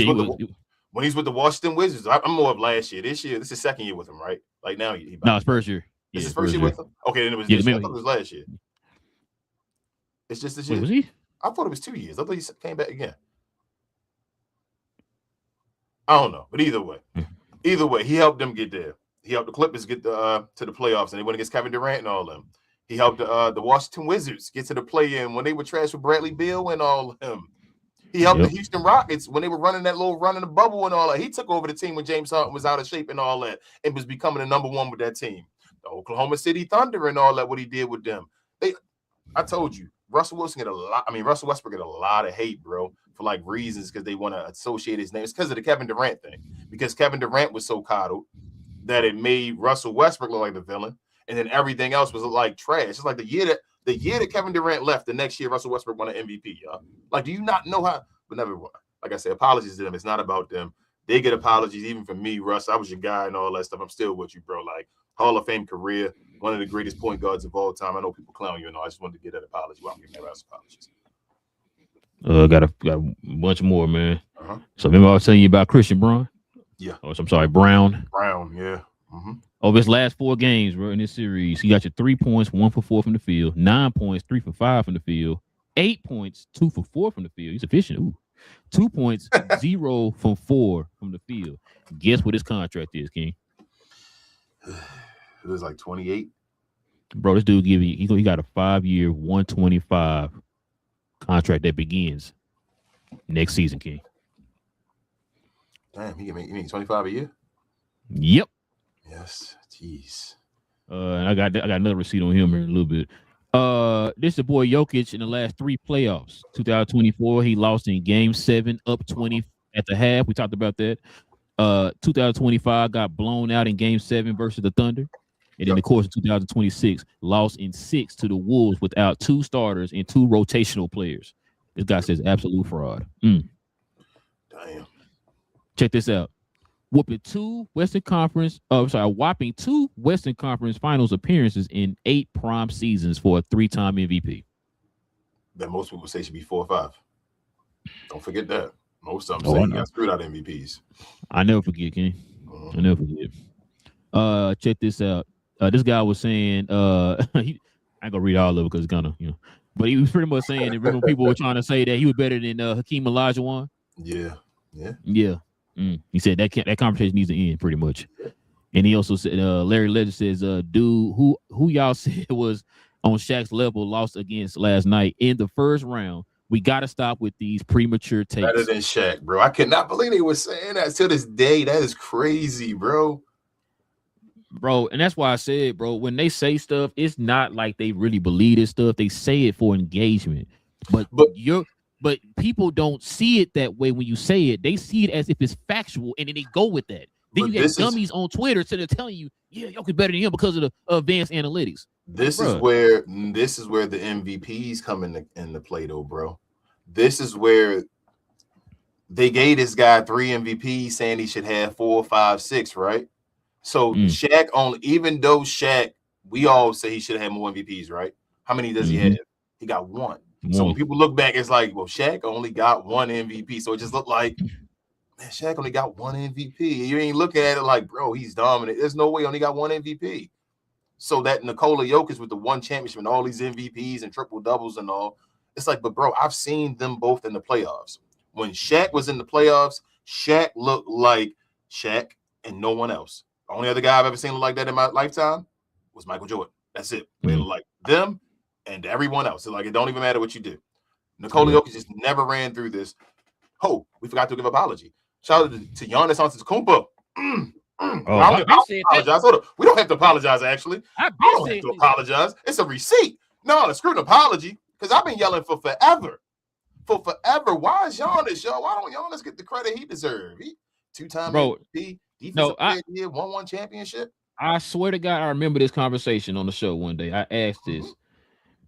he's with the Washington Wizards, I'm more of last year. This year, this is his second year with him, right? Like now, it's first year. This is first year with him. Okay, then it was this year. I thought it was last year. It's just this year. Was he? I thought it was 2 years. I thought he came back again. I don't know, but either way, he helped them get there. He helped the Clippers get to the playoffs, and they went against Kevin Durant and all them. He helped the Washington Wizards get to the play-in when they were trash with Bradley Beal and all of them. He helped the Houston Rockets when they were running that little run in the bubble and all that. He took over the team when James Harden was out of shape and all that and was becoming the number one with that team. The Oklahoma City Thunder and all that, what he did with them. I told you, Russell Westbrook get a lot of hate, bro, for like reasons because they want to associate his name. It's because of the Kevin Durant thing. Because Kevin Durant was so coddled that it made Russell Westbrook look like the villain. and then everything else was like trash. It's like the year that Kevin Durant left, the next year Russell Westbrook won an MVP, y'all. Like, do you not know how? But never mind. Like I said, apologies to them. It's not about them. They get apologies even from me, Russ. I was your guy and all that stuff. I'm still with you, bro. Like, Hall of Fame career, one of the greatest point guards of all time. I know people clown you and all. I just wanted to get that apology. Well, I'm giving Russ apologies. Got a bunch more, man. So remember I was telling you about Christian Braun? Yeah. Oh, I'm sorry, Brown. Brown, yeah. Over his last 4 games, bro, in this series, he got you 3 points, 1 for 4 from the field, 9 points, 3 for 5 from the field, 8 points, 2 for 4 from the field. He's efficient. Ooh. 2 points, 0 from 4 from the field. Guess what his contract is, King? It was like 28. Bro, this dude he got a 5-year, 125 contract that begins next season, King. Damn, he make 25 a year? Yep. Yes, jeez. And I got another receipt on him in a little bit. This is the boy Jokic in the last 3 playoffs. 2024, he lost in Game 7, up 20 at the half. We talked about that. 2025 got blown out in Game 7 versus the Thunder. And in the course of 2026, lost in 6 to the Wolves without 2 starters and 2 rotational players. This guy says absolute fraud. Damn. Check this out. Whopping 2 Western Conference Finals appearances in 8 prime seasons for a 3-time MVP. That most people say should be 4 or 5. Don't forget that. Most of them say he got screwed out MVPs. I never forget, King. I never forget. Check this out. This guy was saying, I ain't gonna read all of it because it's gonna, but he was pretty much saying that remember people were trying to say that he was better than Hakeem Olajuwon. Yeah. He said that conversation needs to end pretty much. And he also said, Larry Legend says, dude, who y'all said was on Shaq's level lost against last night in the first round. We got to stop with these premature takes. Better than Shaq, bro. I cannot believe they were saying that to this day. That is crazy, bro. Bro, and that's why I said, bro, when they say stuff, it's not like they really believe this stuff. They say it for engagement. But people don't see it that way when you say it. They see it as if it's factual, and then they go with that. Then you get dummies on Twitter so they're telling you, yeah, y'all could better than him because of the advanced analytics. This is where the MVPs come into play, though, bro. This is where they gave this guy 3 MVPs, saying he should have 4, 5, 6, right? So Shaq only, even though Shaq, we all say he should have had more MVPs, right? How many does he have? He got 1. So when people look back, it's like, well, Shaq only got 1 MVP. So it just looked like, man, Shaq only got 1 MVP. You ain't looking at it like, bro, he's dominant. There's no way he only got 1 MVP. So that Nikola Jokic with the 1 championship and all these MVPs and triple doubles and all, it's like, but bro, I've seen them both in the playoffs. When Shaq was in the playoffs, Shaq looked like Shaq and no one else. The only other guy I've ever seen look like that in my lifetime was Michael Jordan. That's it. They look like them and everyone else. So like, it don't even matter what you do. Nikola Jokic just never ran through this. Oh, we forgot to give an apology. Shout out to Giannis Antetokounmpo. I apologize. Hold up. We don't have to apologize, actually. I don't have to apologize. It's a receipt. No, screw an apology, because I've been yelling for forever. Why is Giannis, yo? Why don't Giannis get the credit he deserves? He 2-time MVP, defensive player of the year, won championship. I swear to God, I remember this conversation on the show one day. I asked this,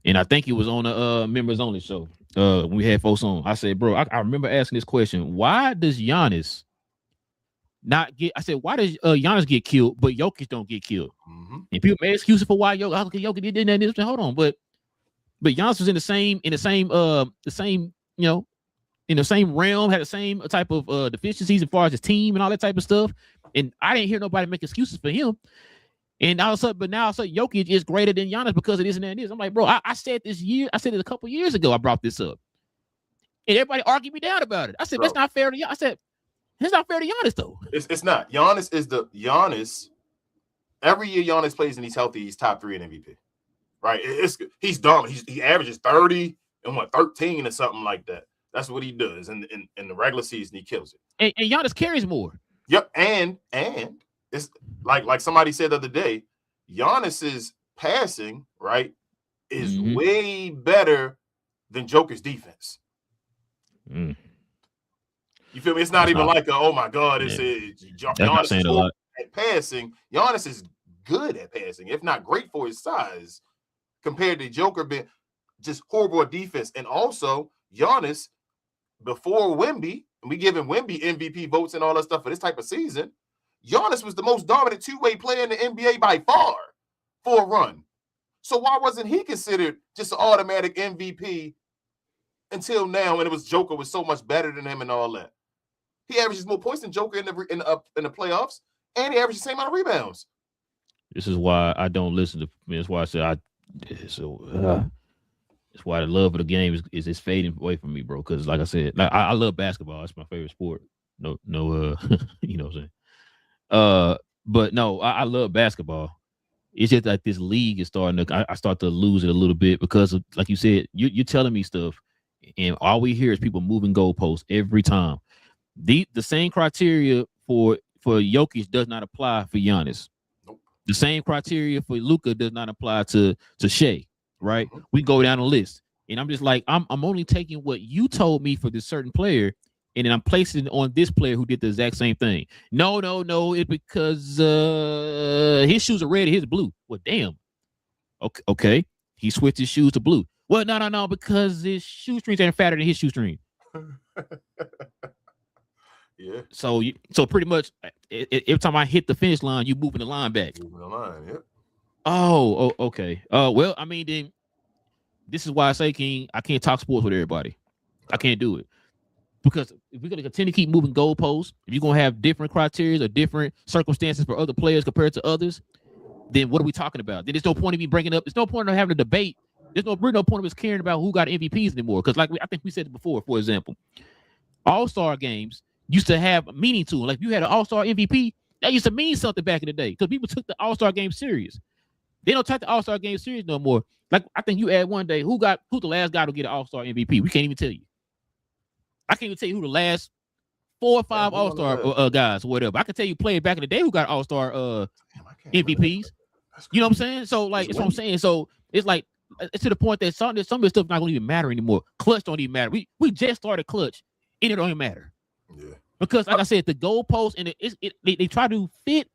and I think it was on the members only show. When we had folks on, I said, bro, I remember asking this question. Why does Giannis not get? I said, why does Giannis get killed, but Jokic don't get killed? And people made excuses for why Jokic did that. Hold on, but Giannis was in the same in the same realm, had the same type of deficiencies as far as his team and all that type of stuff. And I didn't hear nobody make excuses for him. And now Jokic is greater than Giannis because of this and that and this. I'm like, bro, I said this a couple years ago. I brought this up, and everybody argued me down about it. I said, that's not fair to Giannis. I said, it's not fair to Giannis though. It's not. Giannis. Every year Giannis plays and he's healthy, he's top 3 in MVP. Right? He's dominant. He averages 30 and 13 or something like that. That's what he does. In the regular season, he kills it. And Giannis carries more. Yep. And it's like somebody said the other day, Giannis's passing, right, is way better than Joker's defense. You feel me? It's not even like oh my God, Giannis is at passing. Giannis is good at passing, if not great for his size, compared to Joker being just horrible at defense. And also, Giannis, before Wemby, and we giving Wemby MVP votes and all that stuff for this type of season, Giannis was the most dominant two-way player in the NBA by far for a run. So why wasn't he considered just an automatic MVP until now? And it was Joker was so much better than him and all that. He averages more points than Joker in the playoffs, and he averages the same amount of rebounds. This is why I don't listen to. That's why I said that's why the love of the game is fading away from me, bro. Because like I said, I love basketball. It's my favorite sport. No, you know what I'm saying. But no, I love basketball. It's just like this league is starting to. I start to lose it a little bit because of, like you said, you're telling me stuff, and all we hear is people moving goalposts every time. The same criteria for Jokic does not apply for Giannis. Nope. The same criteria for Luka does not apply to Shea, right? Mm-hmm. We go down the list, and I'm just like, I'm only taking what you told me for this certain player, and then I'm placing it on this player who did the exact same thing. No, it's because his shoes are red and his blue. Well, damn. Okay. He switched his shoes to blue. Well, no, because his shoestrings ain't fatter than his shoestring. Yeah. So pretty much every time I hit the finish line, you moving the line back. Moving the line, yep. Oh, okay. Well, I mean, then this is why I say, King, I can't talk sports with everybody. I can't do it. Because if we're going to continue to keep moving goalposts, if you're going to have different criteria or different circumstances for other players compared to others, then what are we talking about? Then there's no point of me bringing up. There's no point of having a debate. There's no point of us caring about who got MVPs anymore. Because I think we said it before, for example, All-Star games used to have meaning to them. Like if you had an All-Star MVP, that used to mean something back in the day because people took the All-Star game serious. They don't take the All-Star game serious no more. Like I think you add one day, who's the last guy to get an All-Star MVP? We can't even tell you. I can't even tell you who the last 4 or 5 All-Star guys or whatever. I can tell you players back in the day who got All-Star MVPs. You know what I'm saying? So like that's what I'm saying. So it's like it's to the point that some of this stuff not gonna even matter anymore. Clutch don't even matter. We just started clutch, and it don't even matter. Yeah. Because like I said, the goalpost and they try to fit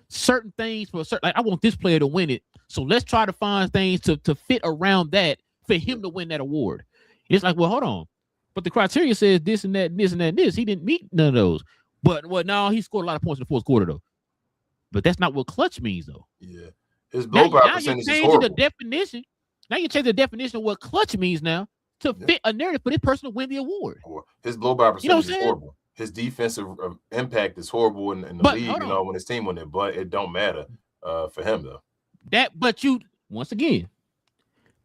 certain things for certain. Like I want this player to win it, so let's try to find things to fit around that for him to win that award. It's like, well, hold on. But the criteria says this and that, and this and that, and this. He didn't meet none of those. But no, he scored a lot of points in the fourth quarter, though. But that's not what clutch means, though. Yeah. His blowback percentage is horrible. The definition. Now you change the definition of what clutch means now to fit a narrative for this person to win the award. His blowback percentage is horrible. His defensive impact is horrible in the league, when his team won it. But it don't matter for him, though. Once again,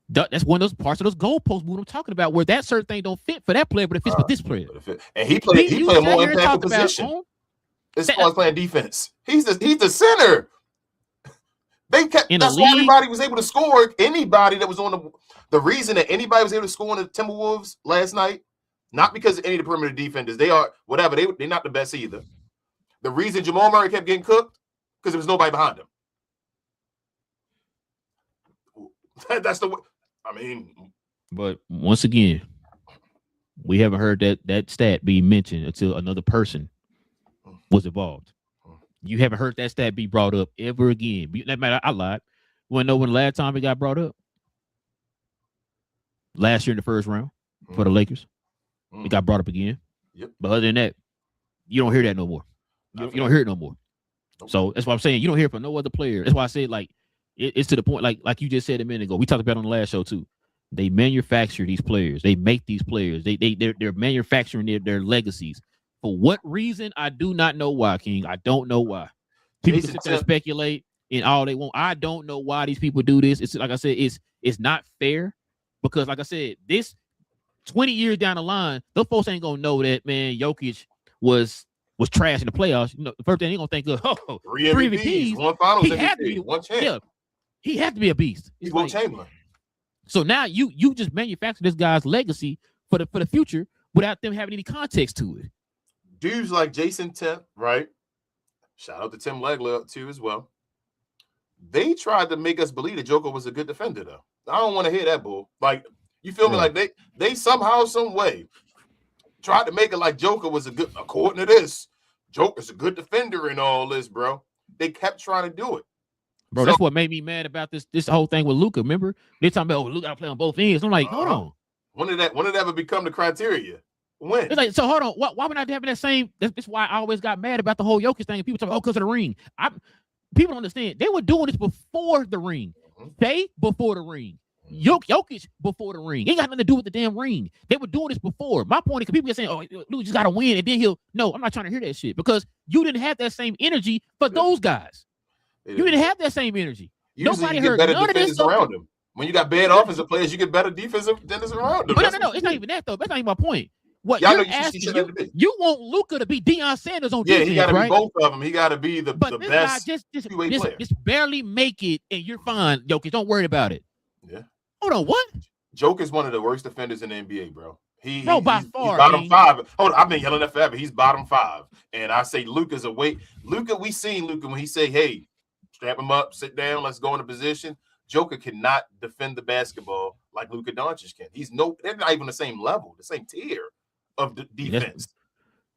that's one of those parts of those goalposts what I'm talking about, where that certain thing don't fit for that player, but it fits for this player. And he played a more impactful position as far as playing defense. He's the center. That's why everybody was able to score. Anybody that was on the reason that anybody was able to score on the Timberwolves last night, not because of any of the perimeter defenders, they are whatever. They're not the best either. The reason Jamal Murray kept getting cooked because there was nobody behind him. That's the way. I mean, but once again, we haven't heard that stat be mentioned until another person was involved. You haven't heard that stat be brought up ever again. That matter, I lied. You want to know when the last time it got brought up? Last year in the first round for the Lakers. It got brought up again. Yep. But other than that, you don't hear that no more. You don't hear it no more. Nope. So that's what I'm saying. You don't hear it from no other player. That's why I said like it's to the point like you just said a minute ago. We talked about it on the last show too. They manufacture these players. They make these players. They're manufacturing their legacies. For what reason? I do not know why, King. I don't know why. People sit there and speculate and all they want. I don't know why these people do this. It's like I said, it's not fair because, like I said, this 20 years down the line, those folks ain't gonna know that Jokic was trash in the playoffs. You know, the first thing they're gonna think of, 3 MVPs, 1 Finals MVP, 1 champ. Yeah, he had to be a beast. He's Will Chamberlain. So now you just manufacture this guy's legacy for the future without them having any context to it. Dudes like Jason Tipp, right? Shout out to Tim Legler too as well. They tried to make us believe that Joker was a good defender, though. I don't want to hear that bull. Like, you feel me? Like they somehow, some way tried to make it like Joker was according to this, Joker's a good defender and all this, bro. They kept trying to do it. Bro, that's what made me mad about this whole thing with Luka. Remember, they talking about Luka play on both ends. I'm like, hold on. When did that ever become the criteria? When? It's like, so hold on. Why would I having that same? That's why I always got mad about the whole Jokic thing. People talk, because of the ring. People don't understand. They were doing this before the ring. They before the ring. Jokic before the ring. It ain't got nothing to do with the damn ring. They were doing this before. My point is, people get saying, "Oh, Luka just got to win," and then he'll. No, I'm not trying to hear that shit because you didn't have that same energy for those guys. You didn't have that same energy. Nobody heard none of this around him. When you got bad offensive players, you get better defensive defenders around them. But no, it's not even that though. That's not even my point. What you're asking, you want Luka to be Deion Sanders on defense, he got to right? be both of them. He got to be the best. Just barely make it, and you're fine, Jokic. Don't worry about it. Yeah. Hold on, what? Jokic is one of the worst defenders in the NBA, bro. He's far. He's bottom 5. Hold on, I've been yelling that forever. He's bottom 5, and I say Luka's away. We seen Luka when he say, "Hey, strap him up, sit down, let's go into position." Joker cannot defend the basketball like Luka Doncic can. They're not even the same level, the same tier of the defense.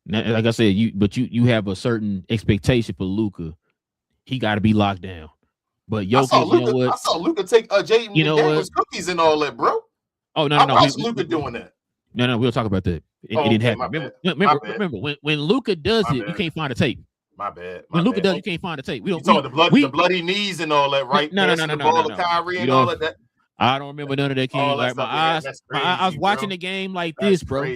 Like I said, you have a certain expectation for Luka. He got to be locked down. But Jokic, I saw Luka take Jaden McDaniels cookies and all that, bro. Oh no! I watched Luka doing that. No, we'll talk about that. It didn't happen. Remember when Luka does it, you can't find a tape. My bad. When Luka does, you can't find a tape. We don't. The bloody knees and all that, right? No. Kyrie and all of that. I don't remember none of that. King. Like my eyes, I was watching the game like this, bro.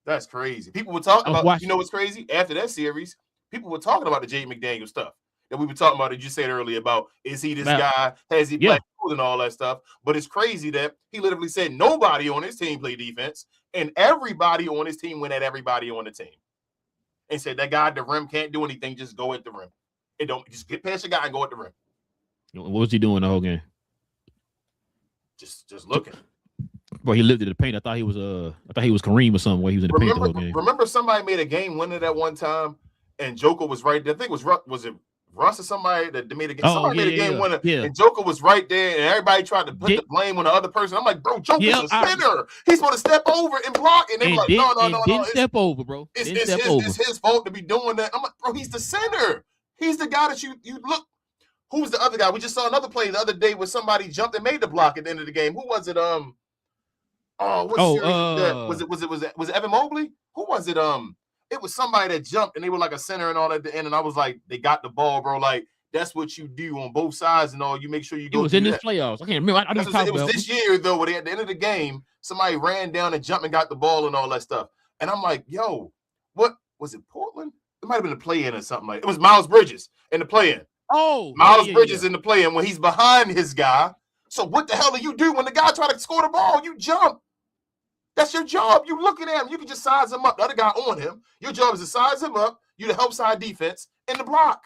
That's crazy. People were talking about. You know what's crazy? After that series, people were talking about the Jaden McDaniels stuff that we were talking about. That you said earlier about is he this guy? Has he played and all that stuff? But it's crazy that he literally said nobody on his team played defense, and everybody on his team went at everybody on the team. And said that guy at the rim can't do anything, just go at the rim. It don't just get past the guy and go at the rim. What was he doing the whole game? Just looking. Well, he lived in the paint. I thought he was Kareem or something where he was in the paint the whole game. Remember somebody made a game winner that one time and Joker was right there. I think it was it Russ or somebody that made a game. Somebody made a game winner and Joker was right there and everybody tried to put the blame on the other person. I'm like, bro, Joker's a center. He's supposed to step over and block. And they were like, no. Didn't step over, bro. It's his fault to be doing that. I'm like, bro, he's the center. He's the guy that you look. Who's the other guy? We just saw another play the other day where somebody jumped and made the block at the end of the game. Who was it? Was it Evan Mobley? Who was it? It was somebody that jumped and they were like a center and all at the end. And I was like, they got the ball, bro. Like, that's what you do on both sides and all. You make sure you go. It was in this playoffs. I can't remember. It was this year, though, where at the end of the game, somebody ran down and jumped and got the ball and all that stuff. And I'm like, yo, what was it? Portland? It might have been a play-in or something like it was Miles Bridges in the play-in. Miles Bridges in the play-in when he's behind his guy. So what the hell do you do when the guy try to score the ball? You jump. That's your job. You looking at him. You can just size him up. The other guy on him. Your job is to size him up. You the help side defense and the block.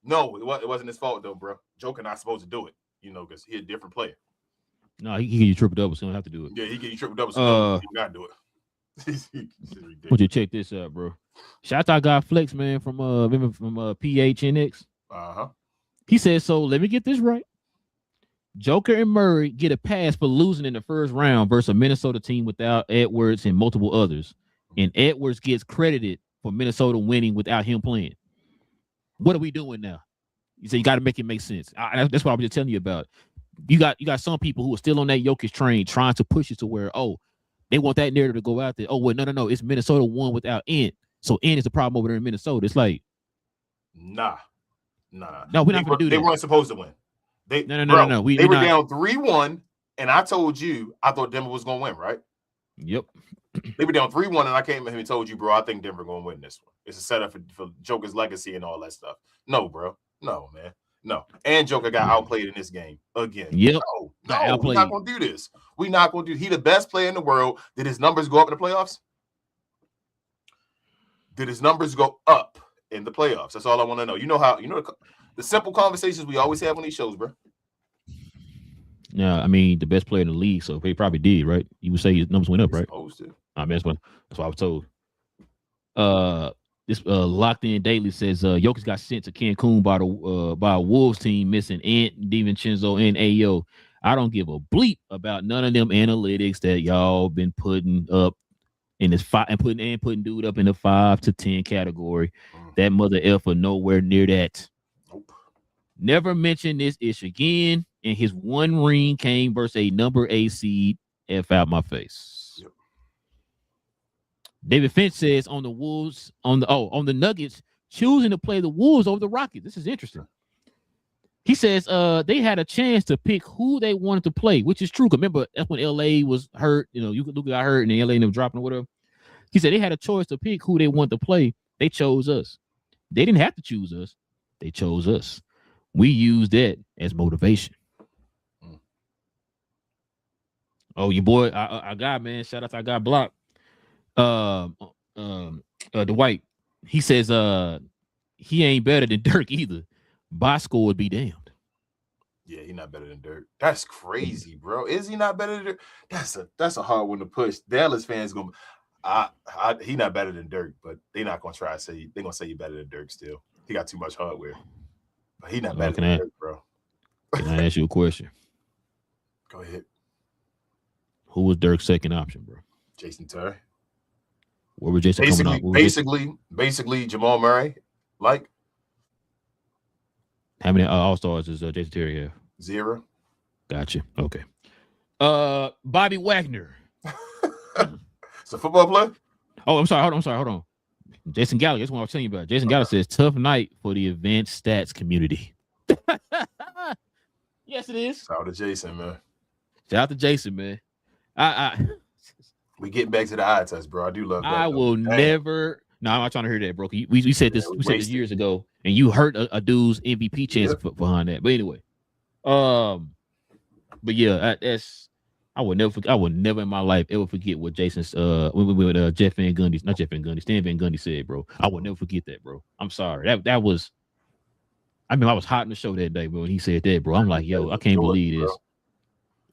No, it wasn't his fault though, bro. Joker not supposed to do it, because he's a different player. No, he give you triple doubles, so he don't have to do it. Yeah, he give you triple doubles, so you gotta do it. Would you check this out, bro? Shout out guy Flex, man, from PHNX. He said, so let me get this right. Joker and Murray get a pass for losing in the first round versus a Minnesota team without Edwards and multiple others. And Edwards gets credited for Minnesota winning without him playing. What are we doing now? You say you got to make it make sense. That's what I was just telling you about. You got some people who are still on that Jokic train trying to push it to where, they want that narrative to go out there. Oh, well, no. It's Minnesota won without Ant. So Ant is the problem over there in Minnesota. It's like, nah. No, we're not going to do that. They weren't supposed to win. No. They were down 3-1, and I told you I thought Denver was going to win, right? Yep. They were down 3-1, and I came in and told you, bro, I think Denver going to win this one. It's a setup for Joker's legacy and all that stuff. No, bro. No, man. No. And Joker got outplayed in this game again. Yep. No, we're not going to do this. We're not going to do. He the best player in the world. Did his numbers go up in the playoffs? Did his numbers go up in the playoffs? That's all I want to know. The simple conversations we always have on these shows, bro. Yeah, I mean the best player in the league, so he probably did, right? You would say his numbers went up, right? Supposed to. I mean, that's what I was told. This Locked In Daily says Jokic got sent to Cancun by a Wolves team missing Ant, DiVincenzo, and Ayo. I don't give a bleep about none of them analytics that y'all been putting up in this putting dude up in the 5 to 10 category. That mother effer nowhere near that. Nope. Never mention this issue again. And his one ring came versus a number 8 seed. F out my face. Yep. David Finch says on the Wolves, on the Nuggets, choosing to play the Wolves over the Rockets. This is interesting. He says they had a chance to pick who they wanted to play, which is true. Remember, that's when LA was hurt. You know, Luka got hurt and then LA ended up dropping or whatever. He said they had a choice to pick who they wanted to play. They chose us. They didn't have to choose us. They chose us. We used that as motivation. Oh, your boy, I got, man. Shout out to I got blocked. Dwight. He says he ain't better than Dirk either. Bosco would be damned. Yeah, he's not better than Dirk. That's crazy, bro. Is he not better than Dirk? That's a hard one to push. Dallas fans gonna he not better than Dirk, but they're not gonna try to say they're gonna say you better than Dirk still. He got too much hardware. But he not better than Dirk, bro. Can I ask you a question? Go ahead. Who was Dirk's second option, bro? Jason Terry. Where was Jason coming up? Basically Jamal Murray. Like, how many All-Stars does Jason Terry have? 0. Gotcha. Okay. Bobby Wagner. It's a football player? Oh, I'm sorry. Hold on. Jason Gallagher. That's what I was telling you about. Jason Gallagher says, tough night for the advanced stats community. Yes, it is. Shout out to Jason, man. Shout out to Jason, man. We get back to the eye test, bro. I do love that. I will never. No, I'm not trying to hear that, bro. We said this. We said this years ago, and you hurt a dude's MVP chance behind that. But anyway, but yeah, that's. I would never in my life ever forget what Jason's with Jeff Van Gundy, not Jeff Van Gundy, Stan Van Gundy said, bro. I would never forget that, bro. I'm sorry. That was. I mean, I was hot in the show that day, bro. When he said that, bro, I'm like, yo, I can't believe this.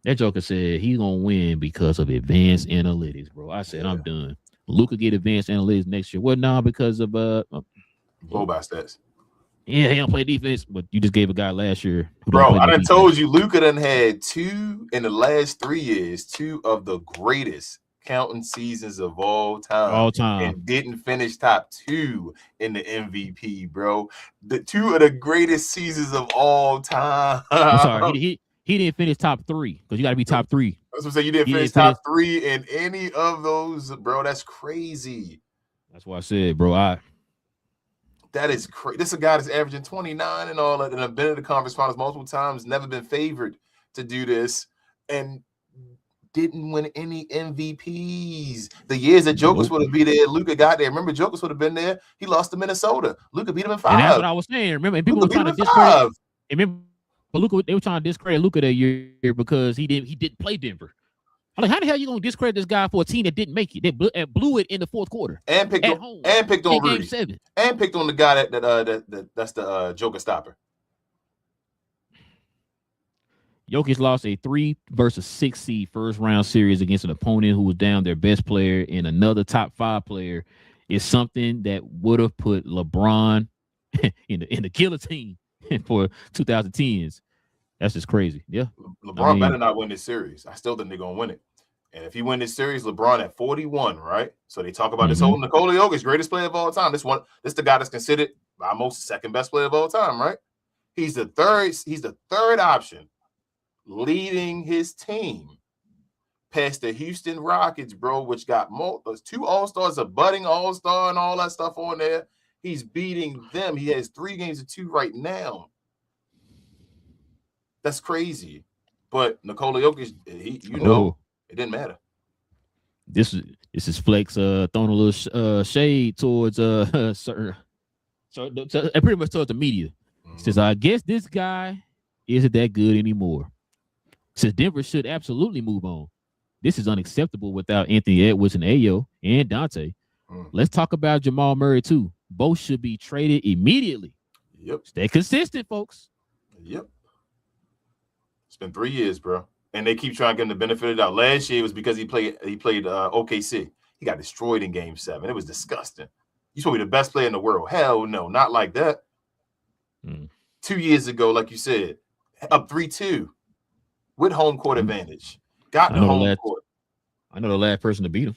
That joker said he's gonna win because of advanced analytics, bro. I said I'm done. Luka get advanced analytics next year. What now? Because of blow by stats. Yeah, he don't play defense, but you just gave a guy last year. Bro, I done told you Luka done had 2 in the last 3 years, 2 of the greatest counting seasons of all time. And didn't finish top 2 in the MVP, bro. The 2 of the greatest seasons of all time. I'm sorry, he didn't finish top 3 because you got to be top 3. That's what I'm saying. You didn't finish top 3 in any of those, bro. That's crazy. That's what I said, bro. That is crazy. This is a guy that's averaging 29 and all that, and have been in the conference finals multiple times, never been favored to do this, and didn't win any MVPs. The years that Jokers would have been there, Luka got there. Remember, Jokers would have been there. He lost to Minnesota. Luka beat him in 5. And that's what I was saying. Remember, and people were trying to discredit. Remember, Luka, they were trying to discredit Luka that year because he didn't play Denver. I'm like, how the hell are you gonna discredit this guy for a team that didn't make it? They blew it in the fourth quarter and picked on Rudy. Game 7. And picked on the guy that's the Joker stopper. Jokic lost a 3 versus 6 seed first round series against an opponent who was down their best player and another top 5 player. Is something that would have put LeBron in the guillotine for 2010s. That's just crazy. Yeah. LeBron better not win this series. I still think they're going to win it. And if he win this series, LeBron at 41, right? So they talk about this whole Nikola Jokic, greatest player of all time. This the guy that's considered almost second best player of all time, right? He's the third option leading his team past the Houston Rockets, bro, which got 2 All-Stars, a budding All-Star and all that stuff on there. He's beating them. He has 3 games to 2 right now. That's crazy. But Nikola Jokic, it didn't matter. This is Flex throwing a little shade towards certain, so pretty much towards the media. He says, I guess this guy isn't that good anymore. Says Denver should absolutely move on. This is unacceptable without Anthony Edwards and Ayo and Dante. Let's talk about Jamal Murray too. Both should be traded immediately. Yep. Stay consistent, folks. Yep. It's been 3 years, bro. And they keep trying to get him the benefit of the doubt. Last year was because he played OKC. He got destroyed in Game 7. It was disgusting. You supposed to be the best player in the world. Hell no, not like that. 2 years ago, like you said, up 3-2 with home court advantage. Got the home court. I know the last person to beat him.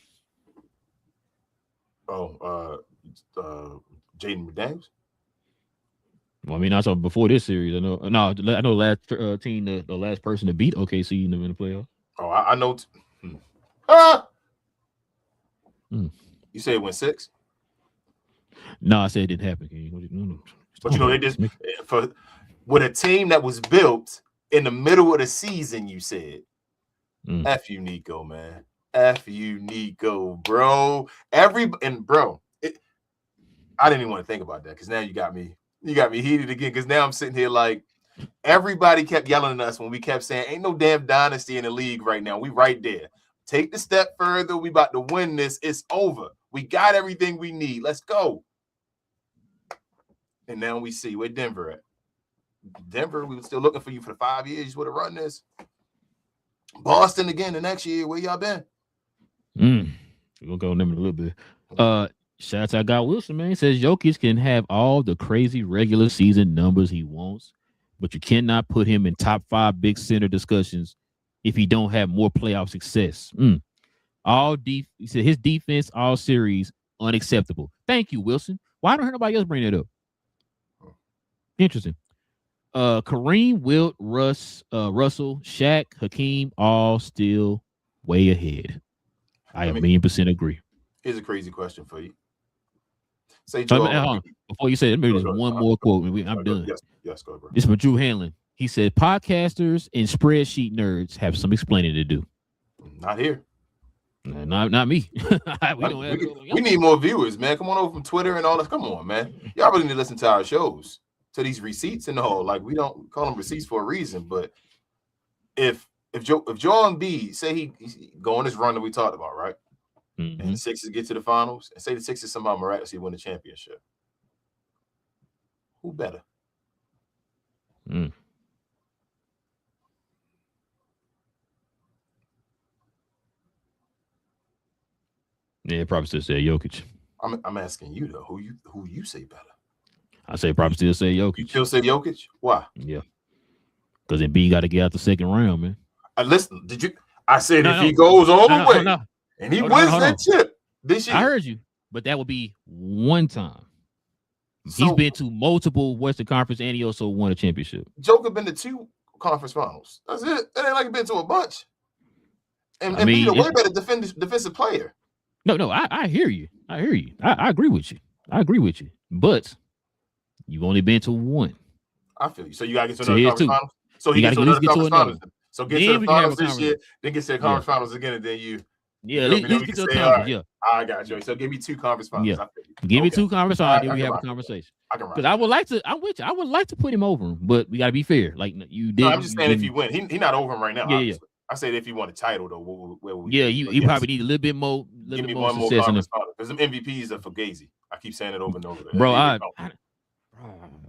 Jaden McDaniels. Well, I mean, also before this series, I know. No, I know last team, the last person to beat OKC in the playoffs. Oh, I know. Ah! Hmm. You say it went 6? No, I said it didn't happen. But you know, they just for with a team that was built in the middle of the season. You said, "F you, Nico, man. F you, Nico, bro." I didn't even want to think about that because now you got me heated again. Because now I'm sitting here like everybody kept yelling at us when we kept saying, "Ain't no damn dynasty in the league right now. We right there. Take the step further. We about to win this. It's over. We got everything we need. Let's go." And now we see where Denver at. Denver, we were still looking for you for the 5 years. You would have run this. Boston again the next year. Where y'all been? We're gonna go on them in a little bit. Shout out to Wilson, man. He says Jokic can have all the crazy regular season numbers he wants, but you cannot put him in top 5 big center discussions if he don't have more playoff success. He said his defense all series unacceptable. Thank you, Wilson. Why don't hear nobody else bring that up? Interesting. Kareem, Wilt, Russell, Shaq, Hakeem, all still way ahead. I 1,000,000% agree. Here's a crazy question for you. Say, Joel, before you say it, maybe there's one more quote. I'm done. Yes, go, bro. This is from Drew Hanlon. He said, "Podcasters and spreadsheet nerds have some explaining to do." Not here. Not me. we need more viewers, man. Come on over from Twitter and all that. Come on, man. Y'all really need to listen to our shows, to these receipts and all. Like, we don't call them receipts for a reason. But if Joel Embiid say he go on this run that we talked about, right? And the Sixers get to the finals, and say the Sixers somehow miraculously win the championship, who better? Yeah, probably still say Jokic. I'm asking you though, who you say better? I say probably still say Jokic. You still say Jokic? Why? Yeah, because Embiid got to get out the second round, man. Listen, I said if he goes all the way and he wins that chip this year. I heard you, but that would be one time. He's been to multiple Western Conference, and he also won a championship. Joker been to 2 conference finals. That's it. It ain't like he been to a bunch. And he's a way better defensive player. No, I hear you. I agree with you. But you've only been to 1. I feel you. So you gotta get to another conference finals. So he gets to another conference finals. So get to the finals this year, then get to the conference finals again, and then you. Yeah, let's get to the conference. Yeah, I got you. So give me 2 conference finals. Yeah, give me 2 conference finals. Then we have a conversation. Because I would like to. I'm with you. I would like to put him over him, but we got to be fair. Like you did. No, I'm just saying if you win, he's not over him right now. Yeah. I said if he won a title though, where would you probably need a little bit more. Give me one more conference final because them MVPs are for Fugazi. I keep saying it over and over. Bro,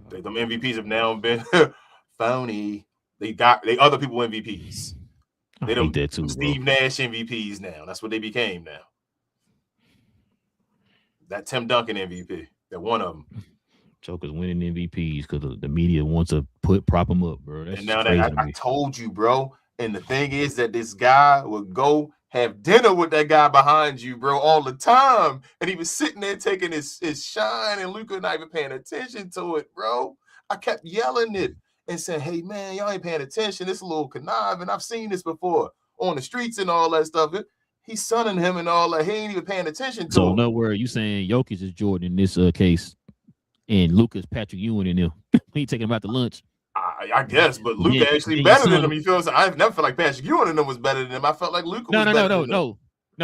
them MVPs have now been phony. They other people MVPs. They don't that too, Steve Nash MVPs now. That's what they became now. That Tim Duncan MVP. That one of them. Joker's winning MVPs because the media wants to prop him up, bro. That's and now crazy I told you, bro. And the thing is that this guy would go have dinner with that guy behind you, bro, all the time. And he was sitting there taking his shine, and Luka not even paying attention to it, bro. I kept yelling it and saying, "Hey, man, y'all ain't paying attention. It's a little conniving. I've seen this before on the streets and all that stuff." He's sunning him and all that. He ain't even paying attention to him. So, no word, you saying Jokic is Jordan in this case, and Luka's Patrick Ewing in him. He taking him out to lunch. I guess, but Luka actually better than him. You feel? I've never felt like Patrick Ewing and them was better than him. I felt like Luka was better than him. No.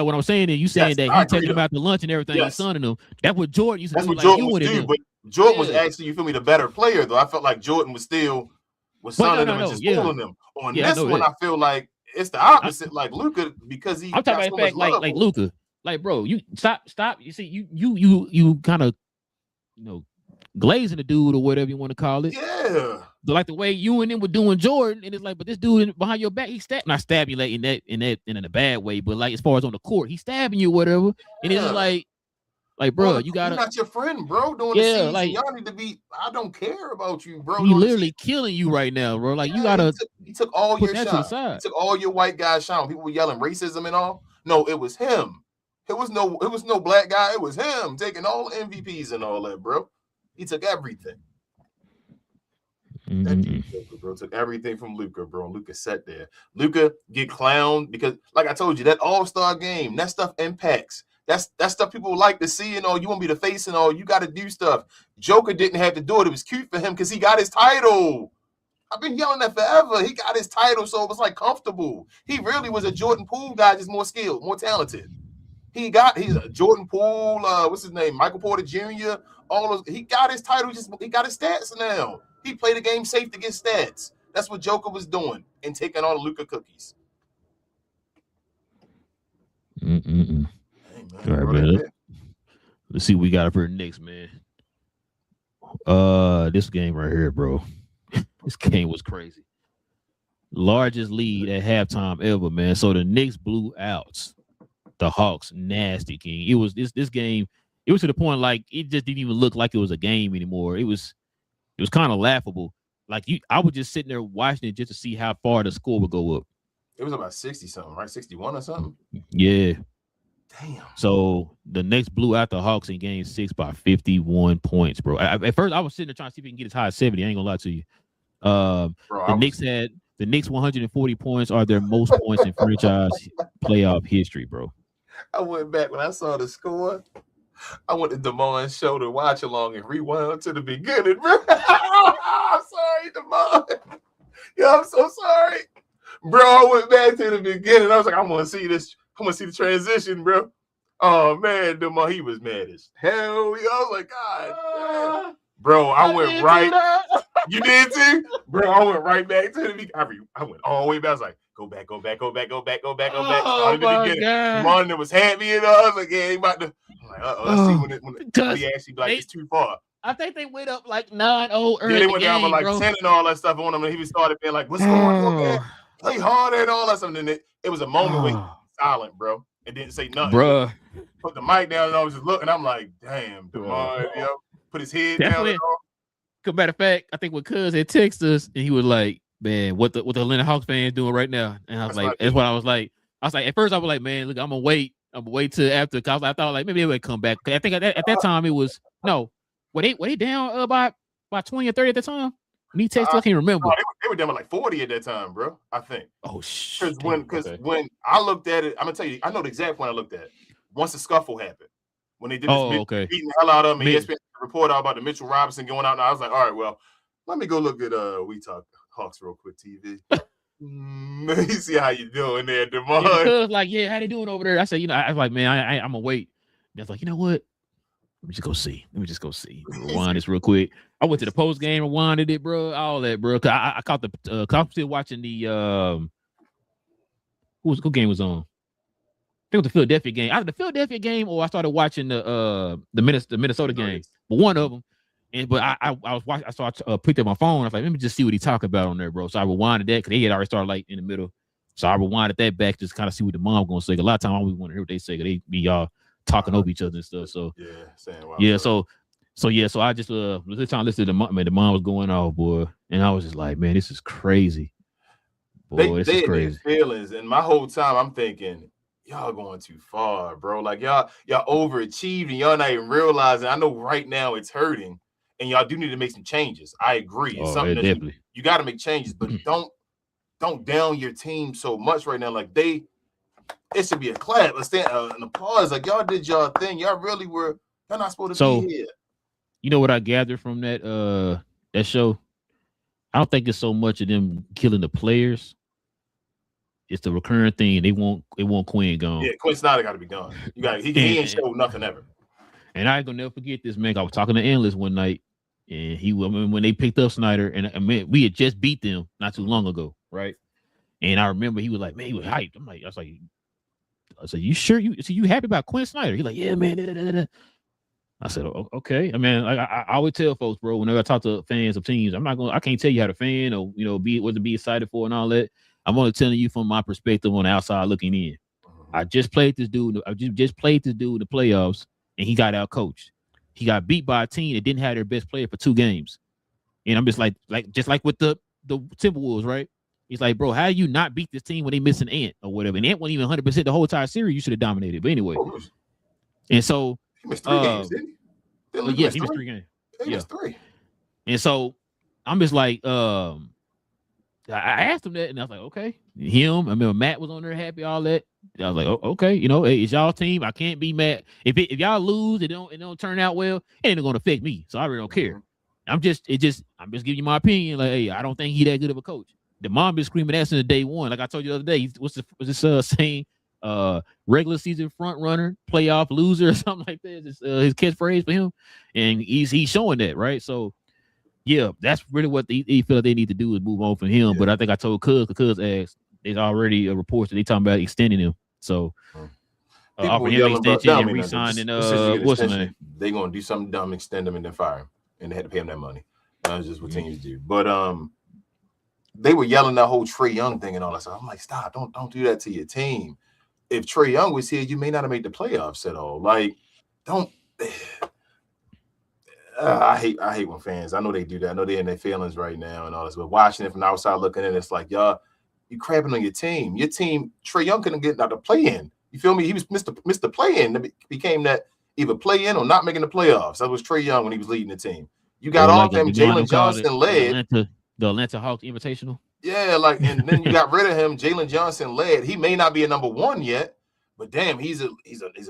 What I'm saying is, you saying that he taking him out to lunch and everything, he's sunning him. That's what Jordan used to do. That's what Jordan was do. But Jordan was actually, you feel me, the better player though. I felt like Jordan was sunning them and just fooling them. On this one, I feel like it's the opposite. Like Luka, because he. I'm talking about the fact, like Luka, like bro, you stop. You see, you kind of, glazing the dude or whatever you want to call it. Yeah. But like the way you and him were doing Jordan, and it's like, but this dude behind your back, he not stabbing you like in a bad way, but like as far as on the court, he's stabbing you or whatever. And it's like bro, you gotta. He's not your friend, bro. Doing the season, like y'all need to be. I don't care about you, bro. He literally killing you right now, bro. Like you gotta. He took all your shine. He took all your white guys' shine. People were yelling racism and all. No, it was him. It was no black guy. It was him taking all MVPs and all that, bro. He took everything. That dude, Joker, bro, took everything from Luka, bro. And Luka sat there. Luka get clowned because, like I told you, that All-Star game, that stuff impacts. That's stuff people like to see. You want to be the face and all. You got to do stuff. Joker didn't have to do it. It was cute for him because he got his title. I've been yelling that forever. He got his title, so it was like comfortable. He really was a Jordan Poole guy, just more skilled, more talented. He's a Jordan Poole, what's his name? Michael Porter Jr. All those, he got his title, he got his stats now. He played the game safe to get stats. That's what Joker was doing and taking all the Luka cookies. Hey, man, all right, man. Let's see what we got up here next, man. This game right here, bro. This game was crazy. Largest lead at halftime ever, man. So the Knicks blew out the Hawks. Nasty, King. It was this game. It was to the point like it just didn't even look like it was a game anymore. It was kind of laughable. Like I was just sitting there watching it just to see how far the score would go up. It was about 60 something, right? 61 or something. Yeah. Damn. So the Knicks blew out the Hawks in game 6 by 51 points, bro. At first, I was sitting there trying to see if we can get as high as 70. I ain't gonna lie to you. The Knicks 140 points are their most points in franchise playoff history, bro. I went back when I saw the score. I went to DeMond's show to watch along and rewound to the beginning, bro. I'm sorry, DeMond. Yeah, I'm so sorry. Bro, I went back to the beginning. I was like, I want to see this. I want to see the transition, bro. Oh, man, DeMond, he was mad as hell. I was like, God. Bro, I went right. You did too? Bro, I went right back to the beginning. I went all the way back. I was like, go back. Oh, My God. Morning was happy, and I was like, yeah, he about to. I'm like, let's see when he actually like it's too far. I think they went up like 9-0 early. Yeah, they went down by like 10 and all that stuff on him, and he started being like, what's going on, man? Play harder and all that stuff. And then it was a moment where he was silent, bro, and didn't say nothing. Bro. Put the mic down, and I was just looking. I'm like, damn, DeMond, put his head down. And all. Matter of fact, I think when Cuz had texted us, and he was like, man, what the Atlanta Hawks fans doing right now? And I was that's what I was like. I was like, at first I was like, man, look, I'm gonna wait till after. Cause I thought like maybe they would come back. I think at that time it was were they down by 20 or 30 at the time? Me texting, I can't remember. No, they were down by like 40 at that time, bro. I think. Oh shit. Because when I looked at it, I'm gonna tell you, I know the exact point I looked at. Once the scuffle happened, when they did this beating the hell out of him, ESPN report out about the Mitchell Robinson going out, and I was like, all right, well, let me go look at We Talk Hawks real quick TV. Let me see how you doing there, DeMond. Like, yeah, how they doing over there? I said, I was like, man, I'm gonna wait. And I was like, you know what? Let me just go see. Rewind this real quick. I went to the post game, rewinded it, bro. All that, bro. Cause I caught the. I'm still watching the. Who game was on? I think it was the Philadelphia game. Either the Philadelphia game or I started watching the Minnesota game. But one of them. But I was watching. So I picked up my phone. I was like, let me just see what he talking about on there, bro. So I rewinded that because they had already started like in the middle. So I rewinded that back just kind of see what the mom gonna say. A lot of time I always want to hear what they say. They be y'all talking over each other and stuff. So so I just this time listening to the mom. Man, the mom was going off, boy, and I was just like, man, this is crazy. Boy, this is crazy. Feelings, and my whole time I'm thinking, y'all going too far, bro. Like y'all overachieved, and y'all not even realizing. I know right now it's hurting, and y'all do need to make some changes. I agree. It's something that you got to make changes, but don't down your team so much right now. Like it should be a clap. Let's stand an applause. Like y'all did y'all thing. Y'all really were. Y'all not supposed to be here. You know what I gathered from that show? I don't think it's so much of them killing the players. It's the recurring thing. They want Quinn gone. Yeah, Quinn Snyder got to be gone. He ain't showed nothing ever. And I ain't gonna never forget this, man. I was talking to Endless one night, and when they picked up Snyder, and I mean, we had just beat them not too long ago, right? And I remember he was like, man, he was hyped. I said, you sure you happy about Quinn Snyder? He's like, yeah, man. I said, okay. I mean, I always tell folks, bro, whenever I talk to fans of teams, I can't tell you how to fan or what to be excited for and all that. I'm only telling you from my perspective on the outside looking in. I just played this dude. I just played this dude in the playoffs, and he got out coached. He got beat by a team that didn't have their best player for 2 games. And I'm just like with the Timberwolves, right? He's like, bro, how do you not beat this team when they miss an Ant or whatever? And Ant wasn't even 100% the whole entire series. You should have dominated. But anyway. And so he missed 3 games, didn't he? Yes, he missed 3 games. He missed 3. And so I'm just like, I asked him that, and I was like, okay, him. I remember Matt was on there, happy, all that. I was like, oh, okay, hey, it's y'all team. I can't be mad if y'all lose. It don't turn out well. It ain't gonna affect me, so I really don't care. I'm just giving you my opinion. Like, hey, I don't think he that good of a coach. The mom been screaming that since day one. Like I told you the other day, what's this saying? Regular season front runner, playoff loser, or something like that. It's his catchphrase for him, and he's showing that, right? So yeah, that's really what they feel like they need to do is move on from him. Yeah. But I think I told Cuz asked, there's already a report that they talking about extending him. So offering him an extension and re-signing. What's his name? They gonna do something dumb, extend him, and then fire him, and they had to pay him that money. That's just what teams do. But they were yelling that whole Trae Young thing and all that stuff. I'm like, stop! Don't do that to your team. If Trae Young was here, you may not have made the playoffs at all. Like, don't. I hate when fans. I know they do that. I know they're in their feelings right now and all this. But watching it from the outside looking in, it's like, y'all, you crapping on your team. Your team, Trae Young couldn't get out the play-in. You feel me? He was Mr. Play-in. Became that either play-in or not making the playoffs. That was Trae Young when he was leading the team. You got off him. Jalen Johnson led. The Atlanta Hawks Invitational. Yeah, like, and then you got rid of him. Jalen Johnson led. He may not be a number one yet, but damn, he's a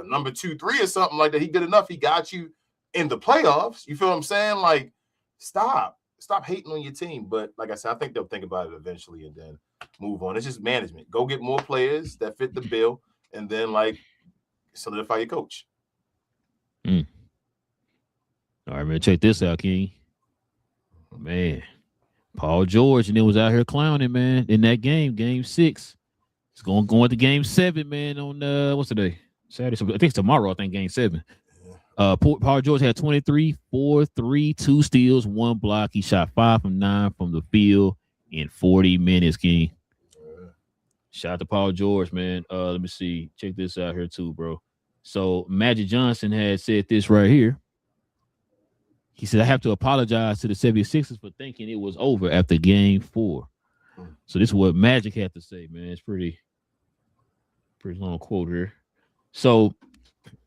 number 2, 3 or something like that. He good enough. He got you in the playoffs. You feel what I'm saying? Like, stop hating on your team. But like I said, I think they'll think about it eventually and then move on. It's just management. Go get more players that fit the bill and then like solidify your coach. All right, man. Check this out, King. Man, Paul George and then was out here clowning, man, in that game 6. It's going to game 7, man, on what's today? Saturday. So I think it's tomorrow, I think, game 7. Paul George had 23, 4, 3, 2 steals, 1 block. He shot 5 from 9 from the field in 40 minutes, King. Shout out to Paul George, man. Let me see. Check this out here too, bro. So Magic Johnson had said this right here. He said, I have to apologize to the 76ers for thinking it was over after game 4. So this is what Magic had to say, man. It's pretty long quote here. So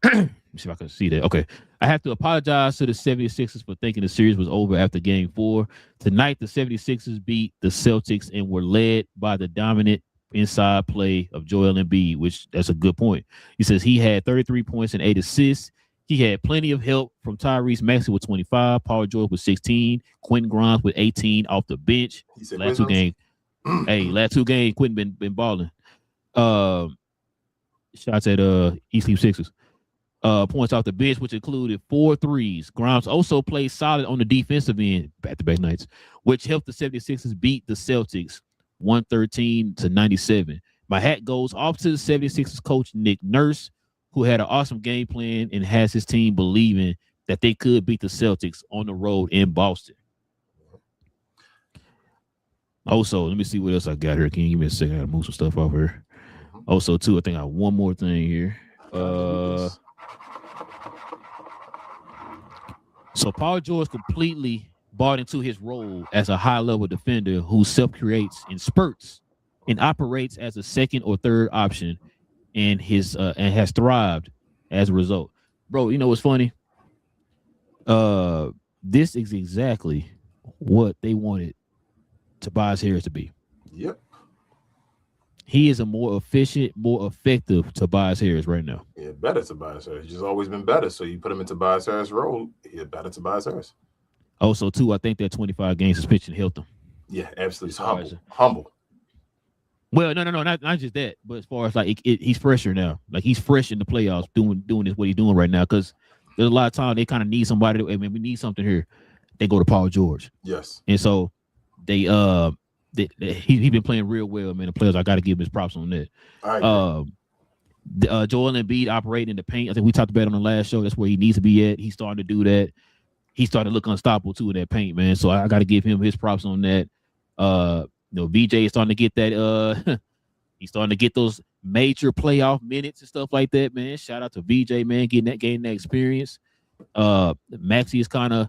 let me see if I can see that. Okay. I have to apologize to the 76ers for thinking the series was over after game 4. Tonight, the 76ers beat the Celtics and were led by the dominant inside play of Joel Embiid, which that's a good point. He says he had 33 points and 8 assists. He had plenty of help from Tyrese Maxey with 25, Paul George with 16, Quentin Grimes with 18 off the bench. Last 2 games. Last 2 games, Quentin been balling. Shots at East Leaf Sixers. Points off the bench, which included 4 threes. Grimes also played solid on the defensive end, back-to-back nights, which helped the 76ers beat the Celtics 113-97. My hat goes off to the 76ers coach, Nick Nurse, who had an awesome game plan and has his team believing that they could beat the Celtics on the road in Boston. Also, let me see what else I got here. Can you give me a second? I gotta move some stuff off here. Also, too, I think I have one more thing here. So Paul George completely bought into his role as a high-level defender who self-creates in spurts and operates as a second or third option, and has thrived as a result. Bro, you know what's funny? This is exactly what they wanted Tobias Harris to be. Yep. He is a more efficient, more effective Tobias Harris right now. Yeah, better Tobias Harris. He's just always been better. So you put him in Tobias Harris' role, he's better Tobias Harris. Also, too, I think that 25-game suspension helped him. Yeah, absolutely. Humble. Well, no, not just that, but as far as like he's fresher now. Like he's fresh in the playoffs, doing this what he's doing right now. Because there's a lot of time they kind of need somebody. We need something here. They go to Paul George. Yes. And so he's been playing real well, man. The players, I got to give him his props on that. Joel Embiid operating in the paint. I think we talked about it on the last show. That's where he needs to be at. He's starting to do that. He's starting to look unstoppable too in that paint, man. So I got to give him his props on that. VJ is starting to get that. He's starting to get those major playoff minutes and stuff like that, man. Shout out to VJ, man, getting that experience. Maxey is kind of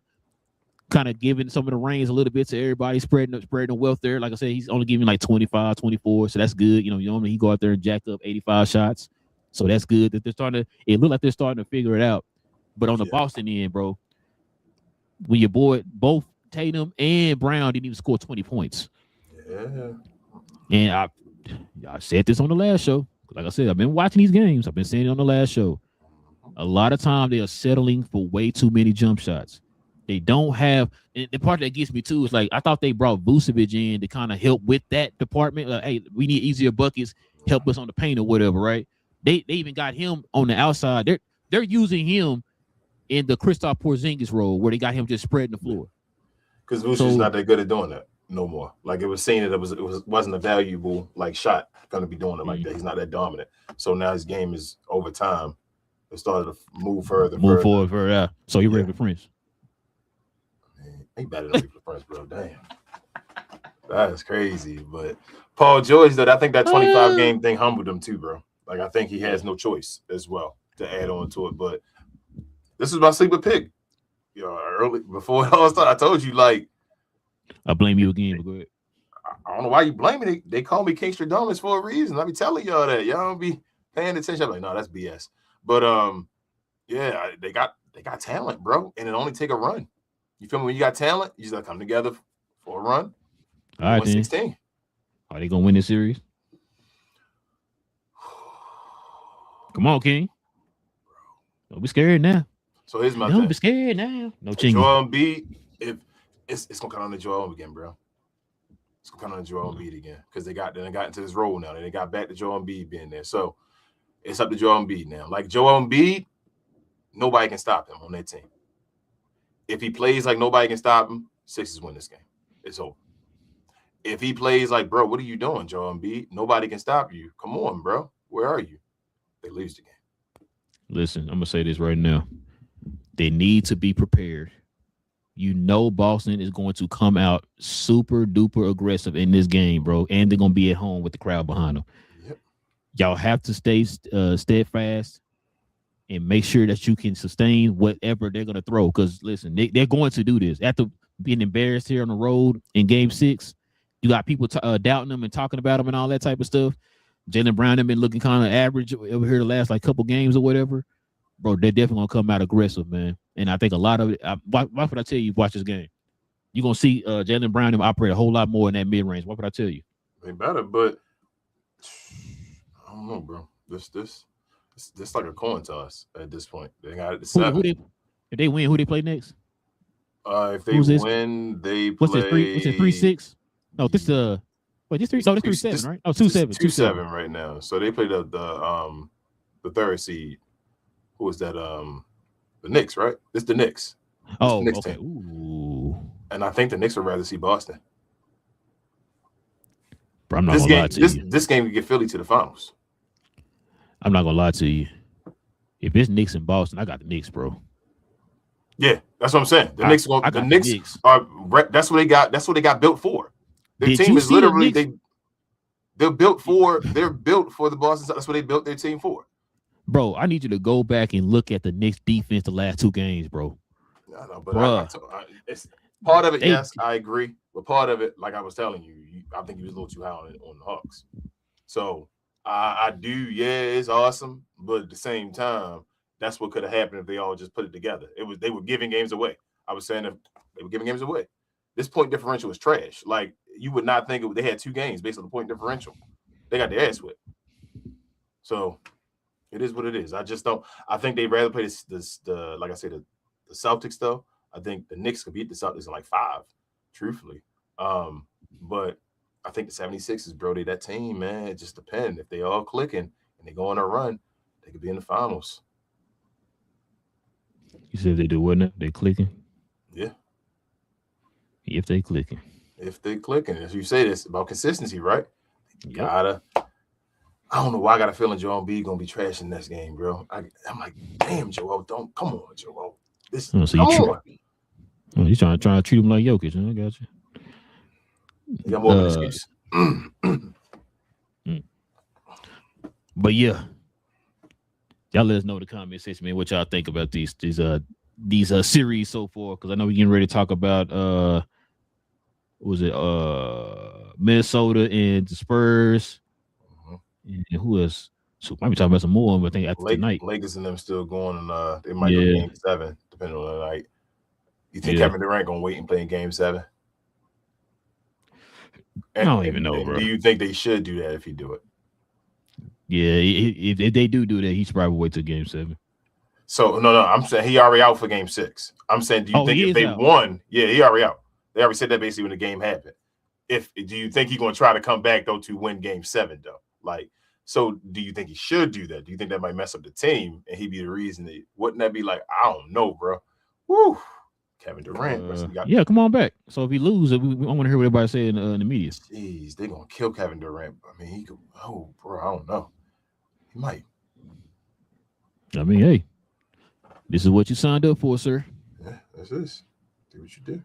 giving some of the reins a little bit to everybody, spreading the wealth there. Like I said, he's only giving like 25, 24, so that's good. Normally he go out there and jack up 85 shots, so that's good. That it looked like they're starting to figure it out. But on the Boston end, bro, when your boy, both Tatum and Brown didn't even score 20 points. Yeah. And I said this on the last show. Like I said, I've been watching these games. I've been saying it on the last show. A lot of time they are settling for way too many jump shots. They don't have, and the part that gets me too is like I thought they brought Vucevic in to kind of help with that department. Like, hey, we need easier buckets, help us on the paint or whatever, right? They even got him on the outside. They're using him in the Kristaps Porzingis role where they got him just spreading the floor. Because Vucevic's not that good at doing that no more. Like it was seen that it wasn't a valuable like shot going to be doing it like that. He's not that dominant. So now his game is over time. It started to move further. Yeah. So you're ready for Prince. He better than for Prince, bro. Damn. That is crazy. But Paul George, though, I think that 25 game thing humbled him too, bro. Like I think he has no choice as well to add on to it. But this is my sleeper pick. You know, early before it all started, I told you, like, I blame you again, but go ahead. I don't know why you blame me. They call me King Stradamus for a reason. I be telling y'all that. Y'all don't be paying attention. I'm like, no, that's BS. But yeah, they got talent, bro, and it only take a run. You feel me? When you got talent, you just gotta come together for a run. All right, then. 16. Are they gonna win this series? Come on, King. Don't be scared now. So here's my Don't thing. be scared now. No chingy. Joel Embiid, if it's gonna come on to Joel again, bro. It's gonna come on to Joel Embiid again because they got into this role now. They got back to Joel Embiid being there. So it's up to Joel Embiid now. Like Joel Embiid, nobody can stop him on that team. If he plays like nobody can stop him, Sixers win this game. It's over. If he plays like, bro, what are you doing, Joel Embiid? Nobody can stop you. Come on, bro. Where are you? They lose the game. Listen, I'm gonna say this right now. They need to be prepared. You know Boston is going to come out super duper aggressive in this game, bro, and they're gonna be at home with the crowd behind them. Yep. Y'all have to stay steadfast and make sure that you can sustain whatever they're gonna throw. Because listen, they're going to do this after being embarrassed here on the road in Game 6. You got people doubting them and talking about them and all that type of stuff. Jaylen Brown have been looking kind of average over here the last like couple games or whatever. Bro, they're definitely gonna come out aggressive, man. And I think a lot of it. Why would I tell you watch this game? You're gonna see Jaylen Brown operate a whole lot more in that mid range. What would I tell you? They better, but I don't know, bro. This like a coin toss at this point. They got it to 7. If they win, who they play next? If they win, they what's play. What's it 3-6? No, this wait, this 3. No, this 3-7, right? Oh, 2-7. 2-7 right now. So they play the third seed. Who was that? The Knicks, right? It's the Knicks. Oh, Knicks okay. team. Ooh. And I think the Knicks would rather see Boston. Bro, I'm not gonna lie to you. This game could get Philly to the finals. I'm not gonna lie to you. If it's Knicks in Boston, I got the Knicks, bro. Yeah, that's what I'm saying. The Knicks are. That's what they got. That's what they got built for. Their team is literally they're built for the Boston. That's what they built their team for. Bro, I need you to go back and look at the Knicks defense the last 2 games, bro. I know, but it's part of it. Yes, I agree. But part of it, like I was telling you, I think he was a little too high on the Hawks. So I do. Yeah, it's awesome, but at the same time, that's what could have happened if they all just put it together. They were giving games away. I was saying if they were giving games away. This point differential is trash. Like you would not think they had 2 games based on the point differential. They got their ass whipped. So it is what it is. I just don't. I think they'd rather play the like I said, the Celtics though. I think the Knicks could beat the Celtics in like 5, truthfully. But I think the 76ers, bro, that team, man, it just depends. If they all clicking and they go on a run, they could be in the finals. You said they do what now? They clicking? Yeah. If they clicking. If they clicking. As you say, this about consistency, right? Gotta. I don't know why I got a feeling Joel Embiid gonna be trashing next game, bro. I'm like, damn, Joel, don't come on, Joel. Come on. You trying to treat him like Jokic, huh? I got you. You got more of an excuse. But yeah, y'all let us know in the comment section, man, what y'all think about these series so far. Because I know we're getting ready to talk about Minnesota and the Spurs. And who else? So might be talking about some more. I think after tonight, Lakers and them still going, and they might go Game 7 depending on the night. You think Kevin Durant gonna wait and play in Game 7? I don't even know, bro. Do you think they should do that if he do it? Yeah, if they do that, he should probably wait till Game 7. So no, I'm saying he already out for Game 6. I'm saying, do you think if they won? Yeah, he already out. They already said that basically when the game happened. Do you think he's gonna try to come back though to win Game 7 though? Like, so do you think he should do that? Do you think that might mess up the team and he'd be the reason? Wouldn't that be like, I don't know, bro? Woo. Kevin Durant. Yeah, come on back. So if he loses, I want to hear what everybody say in the media. Jeez, they're gonna kill Kevin Durant. I mean, he could. Oh, bro, I don't know. He might. I mean, hey, this is what you signed up for, sir. Yeah, that's this. Do what you do.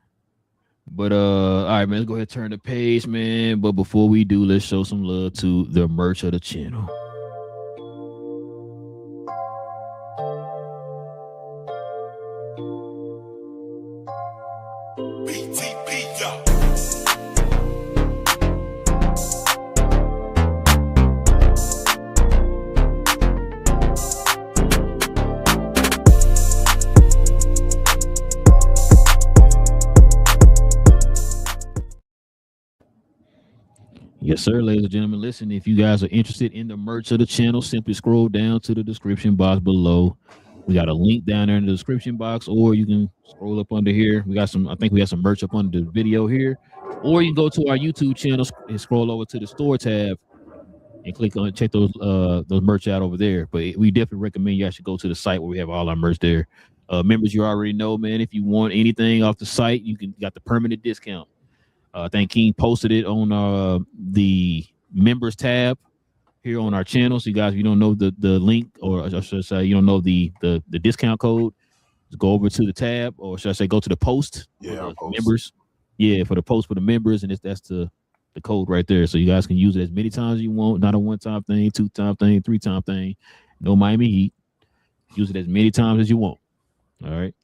But all right, man. Let's go ahead and turn the page, man. But before we do, let's show some love to the merch of the channel. Yes, sir, ladies and gentlemen. Listen, if you guys are interested in the merch of the channel, simply scroll down to the description box below. We got a link down there in the description box, or you can scroll up under here. I think we got some merch up under the video here, or you can go to our YouTube channel and scroll over to the store tab and click on check those merch out over there. But we definitely recommend you actually go to the site where we have all our merch there. Members, you already know, man. If you want anything off the site, you got the permanent discount. I think King posted it on the members tab here on our channel. So you guys, if you don't know the link, or I should say you don't know the discount code, just go over to the tab, or should I say go to the post? Yeah, post. Members. Yeah, for the post for the members, and that's the code right there. So you guys can use it as many times as you want. Not a one-time thing, two-time thing, three-time thing. No Miami Heat. Use it as many times as you want. All right.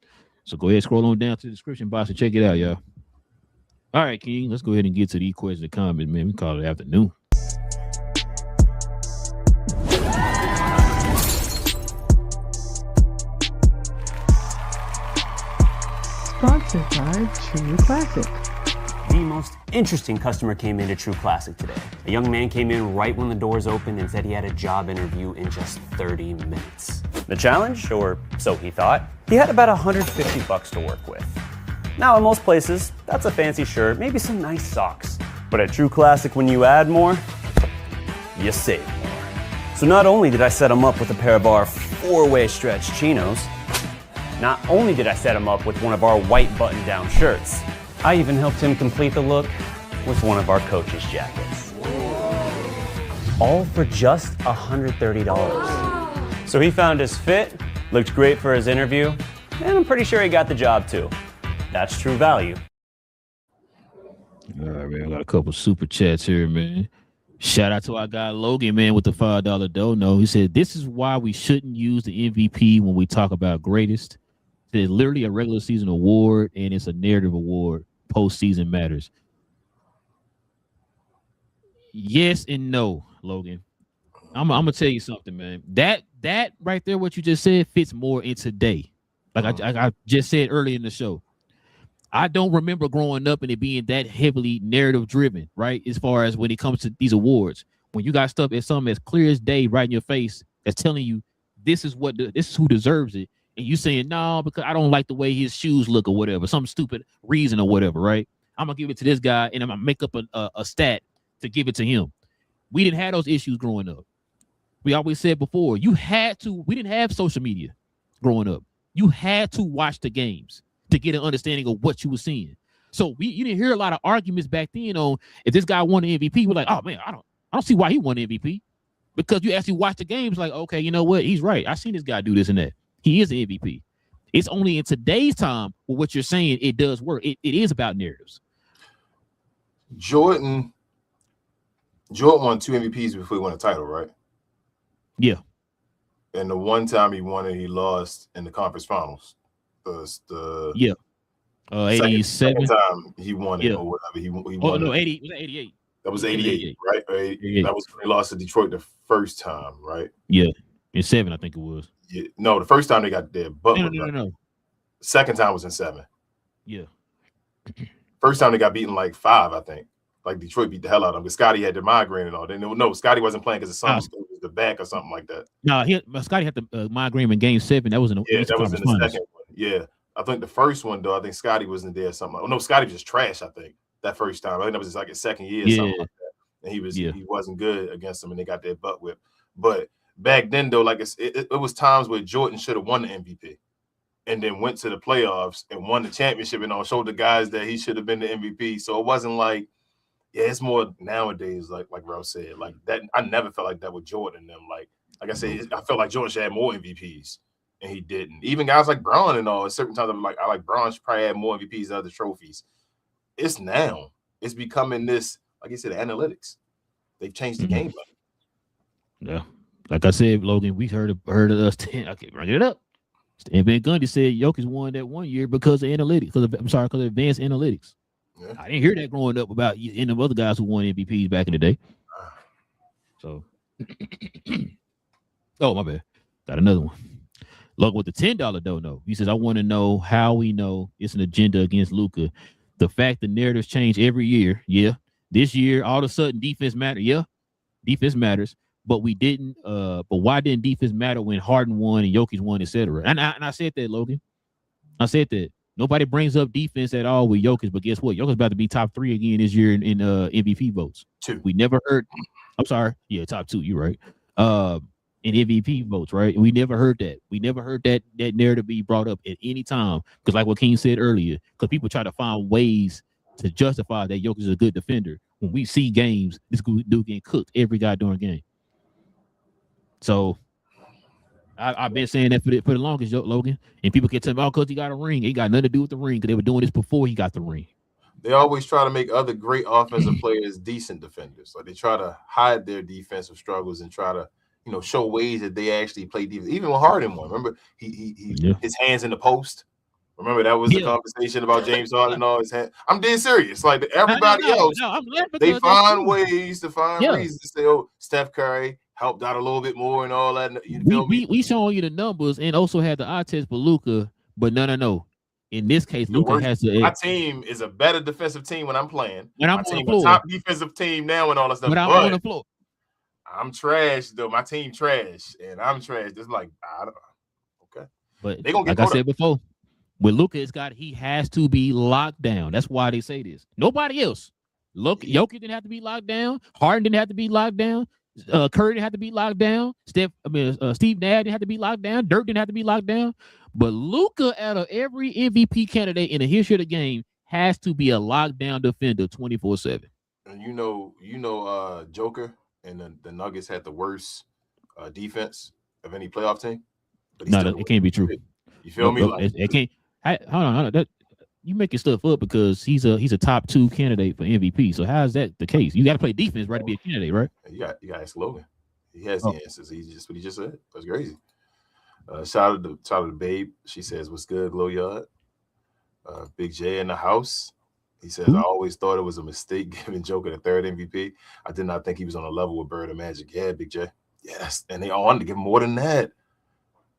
So go ahead, scroll on down to the description box and check it out, y'all. All right, King, let's go ahead and get to these questions and comments, man. We call it afternoon. Sponsored by True Classic. The most interesting customer came into True Classic today. A young man came in right when the doors opened and said he had a job interview in just 30 minutes. The challenge, or so he thought, he had about $150 to work with. Now, in most places, that's a fancy shirt, maybe some nice socks. But at True Classic, when you add more, you save more. So not only did I set him up with a pair of our 4-way stretch chinos, not only did I set him up with one of our white button-down shirts, I even helped him complete the look with one of our coach's jackets. All for just $130. So he found his fit, looked great for his interview, and I'm pretty sure he got the job too. That's true value. All right, man. I got a couple super chats here, man. Shout out to our guy Logan, man, with the $5 dono. He said, this is why we shouldn't use the MVP when we talk about greatest. It's literally a regular season award, and it's a narrative award. Postseason matters. Yes and no, Logan. I'm gonna tell you something, man. That right there, what you just said, fits more in today. Like I just said earlier in the show. I don't remember growing up and it being that heavily narrative driven, right? As far as when it comes to these awards, when you got stuff as something as clear as day right in your face that's telling you this is who deserves it, and you saying no because I don't like the way his shoes look or whatever, some stupid reason or whatever, right? I'm gonna give it to this guy and I'm gonna make up a stat to give it to him. We didn't have those issues growing up. We always said before, we didn't have social media growing up. You had to watch the games to get an understanding of what you were seeing. So you didn't hear a lot of arguments back then on if this guy won the MVP. We're like, oh man, I don't see why he won the MVP. Because you actually watch the games, like, okay, you know what? He's right. I seen this guy do this and that. He is the MVP. It's only in today's time with what you're saying, it does work. It is about narratives. Jordan won 2 MVPs before he won a title, right? Yeah. And the one time he won it, he lost in the conference finals. Yeah. 87. Second time he won it, or whatever. He won. Oh no, 80. Was that 88? That was 88, right? 88. That was when he lost to Detroit the first time, right? Yeah. In 7, I think it was. Yeah. No, the first time they got their butt. No. Second time was in 7. Yeah. First time they got beaten like 5, I think. Like Detroit beat the hell out of them. But Scotty had the migraine and all. Then no, Scotty wasn't playing because of something. It was the back or something like that. No, Scotty had the migraine in Game 7. That was in the that was in the second one. Yeah, I think the first one though. I think Scotty wasn't there. Or something. No, Scotty was just trash. I think that first time. I think that was like his second year. Or something like that. And he wasn't good against them, and they got their butt whipped. But back then though, like it was times where Jordan should have won the MVP. And then went to the playoffs and won the championship and all, showed the guys that he should have been the MVP. So it wasn't like, it's more nowadays, like Rel said, like that. I never felt like that with Jordan and them. Like I said, I felt like Jordan should have more MVPs, and he didn't. Even guys like Braun and all, at certain times, I like Braun should probably have more MVPs than other trophies. It's becoming this, like you said, analytics. They've changed the game. Yeah, like I said, Logan, we heard of us. I can't bring it up. Stan Van Gundy said Jokic won that one year because of analytics. Because of advanced analytics. Yeah. I didn't hear that growing up about any of the other guys who won MVPs back in the day. So, oh my bad, got another one. Look with the $10 dono. He says, I want to know how we know it's an agenda against Luka. The fact the narratives change every year. Yeah, this year all of a sudden defense matters. Yeah, defense matters. But we didn't. But why didn't defense matter when Harden won and Jokic won, etc.? And I said that, Logan. I said that nobody brings up defense at all with Jokic. But guess what? Jokic's about to be top 3 again this year in MVP votes. 2. We never heard. I'm sorry. Yeah, top 2. You're right. In MVP votes, right? We never heard that. We never heard that narrative be brought up at any time. Because like what King said earlier, because people try to find ways to justify that Jokic is a good defender. When we see games, this dude getting cooked every goddamn game. So I've been saying that for the longest, Logan. And people can tell me, because he got a ring. It got nothing to do with the ring because they were doing this before he got the ring. They always try to make other great offensive players decent defenders. Like they try to hide their defensive struggles and try to, show ways that they actually play defense. Even when Harden won, remember his hands in the post. Remember that was the conversation about James Harden and all his hands. I'm dead serious. Like everybody else, they find ways to find reasons to say, "Oh, Steph Curry helped out a little bit more and all that." We showing you the numbers and also had the eye test for Luka, but no. In this case, Luka has to. My team is a better defensive team when I'm playing. When I'm on the floor, a top defensive team now and all that stuff. But I'm on the floor. I'm trash though. My team trash, and I'm trash. It's like I don't know. Okay, but they gonna get like I said before. With Luka, he has to be locked down. That's why they say this. Nobody else. Jokic didn't have to be locked down. Harden didn't have to be locked down. Curry didn't have to be locked down. Steve Nash didn't have to be locked down. Dirk didn't have to be locked down. But Luka, out of every MVP candidate in the history of the game, has to be a lockdown defender 24/7. And Joker and the Nuggets had the worst defense of any playoff team. No, it can't be true. You feel me? It can't. Hold on. You making stuff up because he's a top 2 candidate for MVP. So how is that the case? You got to play defense, right, to be a candidate, right? You got to ask Logan. He has the answers. He's just what he just said. That's crazy. Shout out to Babe. She says, "What's good, GloYard?" Big J in the house. He says, "I always thought it was a mistake giving Joker the 3rd MVP. I did not think he was on a level with Bird or Magic." Yeah, Big J. Yes, and they all wanted to give him more than that.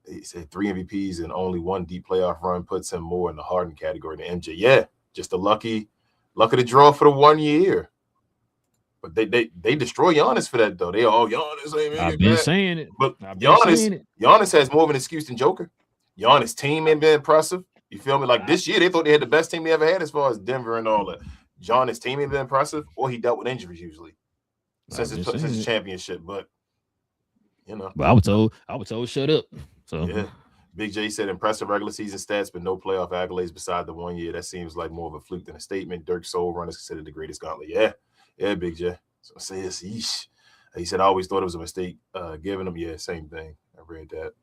He said 3 MVPs and only 1 deep playoff run puts him more in the Harden category than MJ. Yeah, just a lucky to draw for the 1 year. But they destroy Giannis for that though. They all Giannis. I've been saying it. But Giannis has more of an excuse than Joker. Giannis' team ain't been impressive. You feel me? Like this year, they thought they had the best team they ever had as far as Denver and all that. Giannis' team ain't been impressive, or he dealt with injuries usually since his championship. But But I was told shut up. So yeah. Big J said impressive regular season stats, but no playoff accolades beside the 1 year. That seems like more of a fluke than a statement. Dirk's soul run is considered the greatest gauntlet. Yeah, Big J. So I say this. He said I always thought it was a mistake giving him. Yeah, same thing. I read that.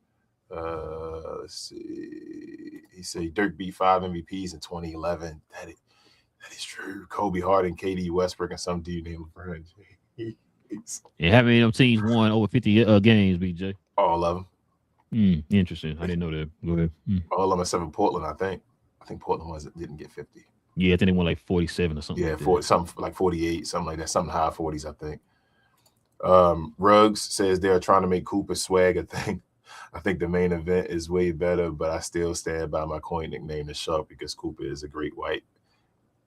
Let's see. He said Dirk beat 5 MVPs in 2011. That is true. Kobe, Harden, KD, Westbrook, and some dude named LeBron. Yeah, how many of them teams won over 50 games, BJ? All of them. Interesting. I didn't know that. Go ahead. All of them except for Portland, I think. I think Portland didn't get 50. Yeah, I think they won like 47 or something. Yeah, like something like 48, something like that. Something high 40s, I think. Ruggs says they're trying to make Cooper swag a thing. I think the main event is way better, but I still stand by my coin nickname, the Shark, because Cooper is a great white.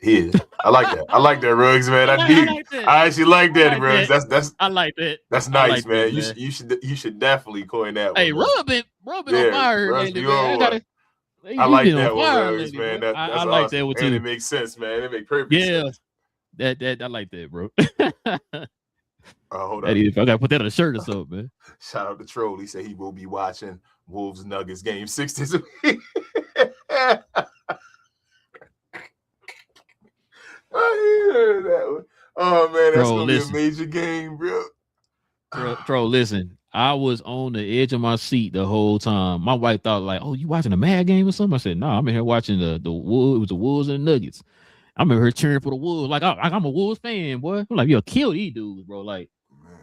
He is. I like that. I like that, Ruggs, man. I do. I actually like that, Ruggs. That's. I like that. That's nice, man. You should definitely coin that one. Hey, Rub been on fire lately, man. I like that one, Ruggs, man. I like awesome. that one too. And it makes sense, man. It makes perfect sense. That I like that, bro. Hold on. I gotta put that on a shirt or something, man. Shout out to Troll. He said he will be watching Wolves Nuggets game 6 this week. I heard that one. Oh man, that's gonna be a major game, bro. Troll, listen. I was on the edge of my seat the whole time. My wife thought like, "Oh, you watching a Mad game or something?" I said, "No, I'm in here watching the Wolves. It was the Wolves and the Nuggets. I'm in here cheering for the Wolves. Like I'm a Wolves fan, boy. I'm like, you'll kill these dudes, bro. Like,